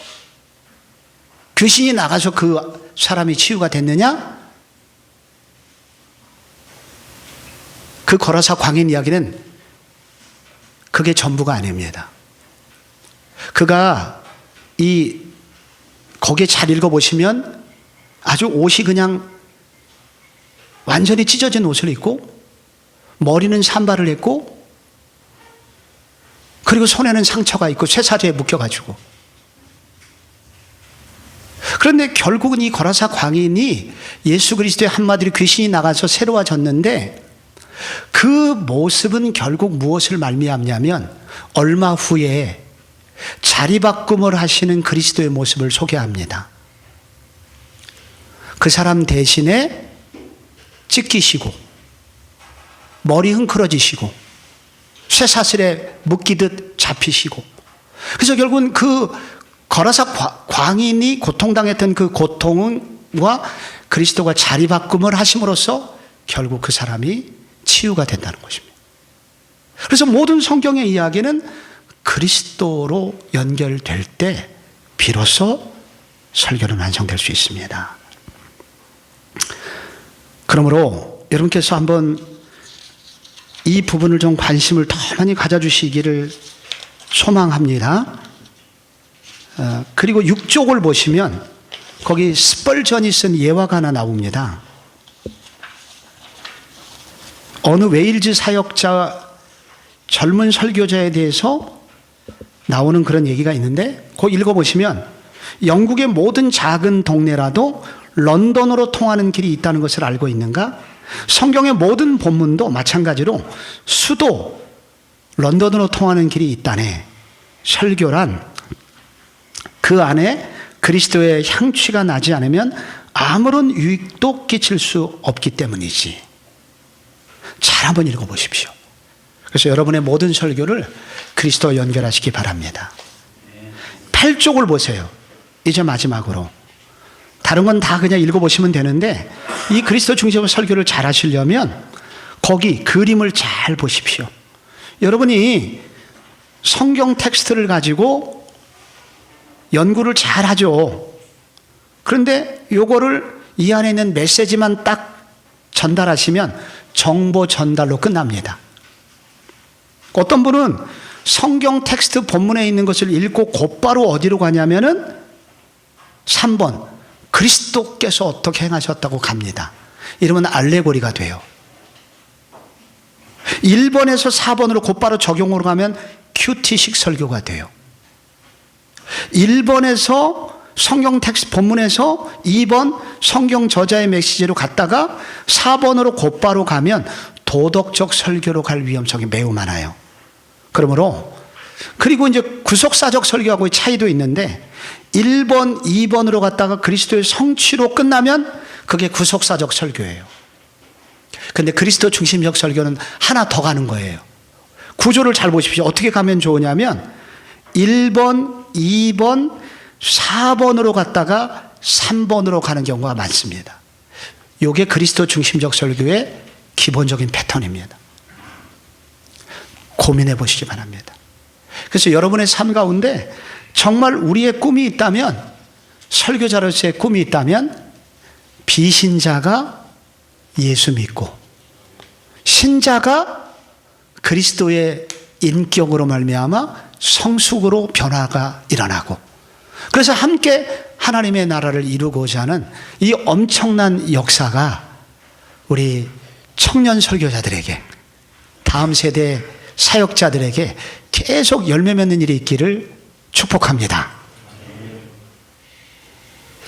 귀신이 나가서 그 사람이 치유가 됐느냐? 그 거라사 광인 이야기는 그게 전부가 아닙니다. 그가 거기에 잘 읽어보시면 아주 옷이 그냥 완전히 찢어진 옷을 입고 머리는 산발을 했고 그리고 손에는 상처가 있고 쇠사슬에 묶여가지고, 그런데 결국은 이 거라사 광인이 예수 그리스도의 한마디로 귀신이 나가서 새로워졌는데 그 모습은 결국 무엇을 말미암냐면 얼마 후에 자리바꿈을 하시는 그리스도의 모습을 소개합니다. 그 사람 대신에 찢기시고 머리 흥크러지시고 쇠사슬에 묶이듯 잡히시고, 그래서 결국은 그 거라사 광인이 고통당했던 그 고통과 그리스도가 자리바꿈을 하심으로써 결국 그 사람이 치유가 된다는 것입니다. 그래서 모든 성경의 이야기는 그리스도로 연결될 때 비로소 설교는 완성될 수 있습니다. 그러므로 여러분께서 한번 이 부분을 좀 관심을 더 많이 가져주시기를 소망합니다. 그리고 6쪽을 보시면 거기 스펄전이 쓴 예화가 하나 나옵니다. 어느 웨일즈 사역자 젊은 설교자에 대해서 나오는 그런 얘기가 있는데 그거 읽어보시면 영국의 모든 작은 동네라도 런던으로 통하는 길이 있다는 것을 알고 있는가? 성경의 모든 본문도 마찬가지로 수도 런던으로 통하는 길이 있다네. 설교란 그 안에 그리스도의 향취가 나지 않으면 아무런 유익도 끼칠 수 없기 때문이지. 잘 한번 읽어보십시오. 그래서 여러분의 모든 설교를 그리스도와 연결하시기 바랍니다. 8쪽을 보세요. 이제 마지막으로. 다른 건 다 그냥 읽어보시면 되는데 이 그리스도 중심의 설교를 잘 하시려면 거기 그림을 잘 보십시오. 여러분이 성경 텍스트를 가지고 연구를 잘 하죠. 그런데 요거를 이 안에 있는 메시지만 딱 전달하시면 정보 전달로 끝납니다. 어떤 분은 성경 텍스트 본문에 있는 것을 읽고 곧바로 어디로 가냐면은 3번 그리스도께서 어떻게 행하셨다고 갑니다. 이러면 알레고리가 돼요. 1번에서 4번으로 곧바로 적용으로 가면 큐티식 설교가 돼요. 1번에서 성경 텍스트 본문에서 2번 성경 저자의 메시지로 갔다가 4번으로 곧바로 가면 도덕적 설교로 갈 위험성이 매우 많아요. 그러므로 그리고 이제 구속사적 설교하고의 차이도 있는데 1번, 2번으로 갔다가 그리스도의 성취로 끝나면 그게 구속사적 설교예요. 근데 그리스도 중심적 설교는 하나 더 가는 거예요. 구조를 잘 보십시오. 어떻게 가면 좋으냐면 1번, 2번, 4번으로 갔다가 3번으로 가는 경우가 많습니다. 이게 그리스도 중심적 설교의 기본적인 패턴입니다. 고민해 보시기 바랍니다. 그래서 여러분의 삶 가운데 정말 우리의 꿈이 있다면 설교자로서의 꿈이 있다면 비신자가 예수 믿고 신자가 그리스도의 인격으로 말미암아 성숙으로 변화가 일어나고, 그래서 함께 하나님의 나라를 이루고자 하는 이 엄청난 역사가 우리 청년 설교자들에게, 다음 세대 사역자들에게 계속 열매 맺는 일이 있기를 축복합니다.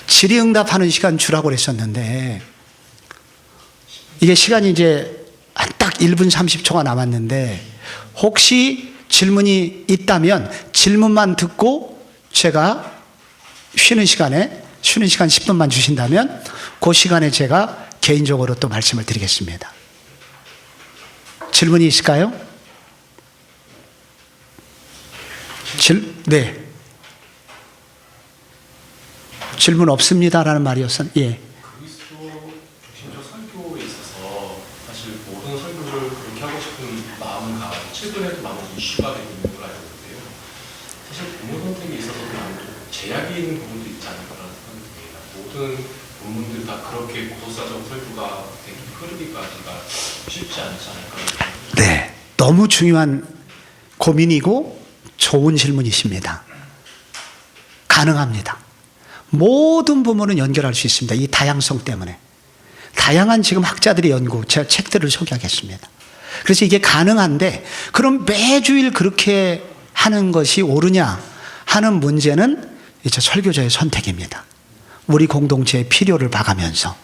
질의응답하는 시간 주라고 그랬었는데, 이게 시간이 이제 딱 1분 30초가 남았는데, 혹시 질문이 있다면 질문만 듣고 제가 쉬는 시간 10분만 주신다면 그 시간에 제가 개인적으로 또 말씀을 드리겠습니다. 질문이 있을까요? 네. 질문 없습니다라는 말이었어요. 예. 그리스도 중심적 설교에 있어서 사실 모든 설교를 그렇게 하고 싶은 마음과 최근에도 많은 이슈가 되고 있는 걸 알고 있는데요. 사실 본문 선택에 있어서도 많은 제약이 있는 부분도 있지 않을까라는 생각이 듭니다. 모든 본문들 다 그렇게 고도사적 설교가 흐르기까지가 쉽지 않지 않을까. 네. 너무 중요한 고민이고 좋은 질문이십니다. 가능합니다. 모든 부분은 연결할 수 있습니다. 이 다양성 때문에. 다양한 지금 학자들의 연구, 제가 책들을 소개하겠습니다. 그래서 이게 가능한데, 그럼 매주일 그렇게 하는 것이 옳으냐 하는 문제는 이제 설교자의 선택입니다. 우리 공동체의 필요를 봐가면서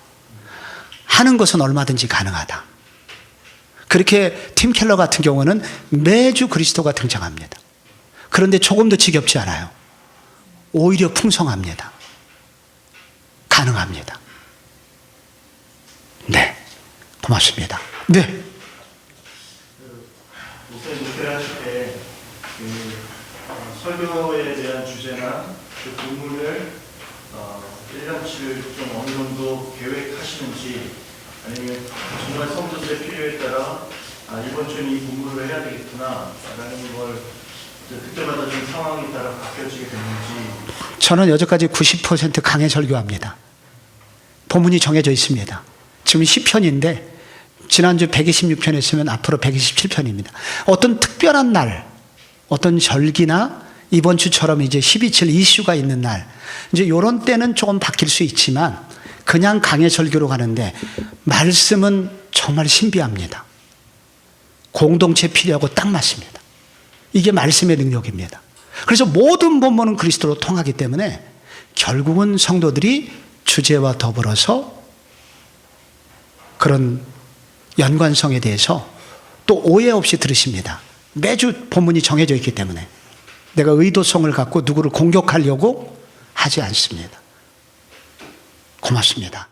하는 것은 얼마든지 가능하다. 그렇게 팀 켈러 같은 경우는 매주 그리스도가 등장합니다. 그런데 조금도 지겹지 않아요. 오히려 풍성합니다. 가능합니다. 네, 고맙습니다. 네. 목사님 목회를 하실 때 설교에 대한 주제나 그 본문을 1년치를 좀 어느 정도 계획하시는지, 아니면 정말 성도들의 필요에 따라 이번 주는 이 본문을 해야 되겠구나 라는 걸 그때마다 좀 상황에 따라 바뀌어지게 되는지. 저는 여태까지 90% 강해 설교합니다. 본문이 정해져 있습니다. 지금 10편인데 지난주 126편 했으면 앞으로 127편입니다. 어떤 특별한 날, 어떤 절기나 이번 주처럼 이제 12.7 이슈가 있는 날, 이제 이런 때는 조금 바뀔 수 있지만 그냥 강해 설교로 가는데 말씀은 정말 신비합니다. 공동체 필요하고 딱 맞습니다. 이게 말씀의 능력입니다. 그래서 모든 본문은 그리스도로 통하기 때문에 결국은 성도들이 주제와 더불어서 그런 연관성에 대해서 또 오해 없이 들으십니다. 매주 본문이 정해져 있기 때문에 내가 의도성을 갖고 누구를 공격하려고 하지 않습니다. 고맙습니다.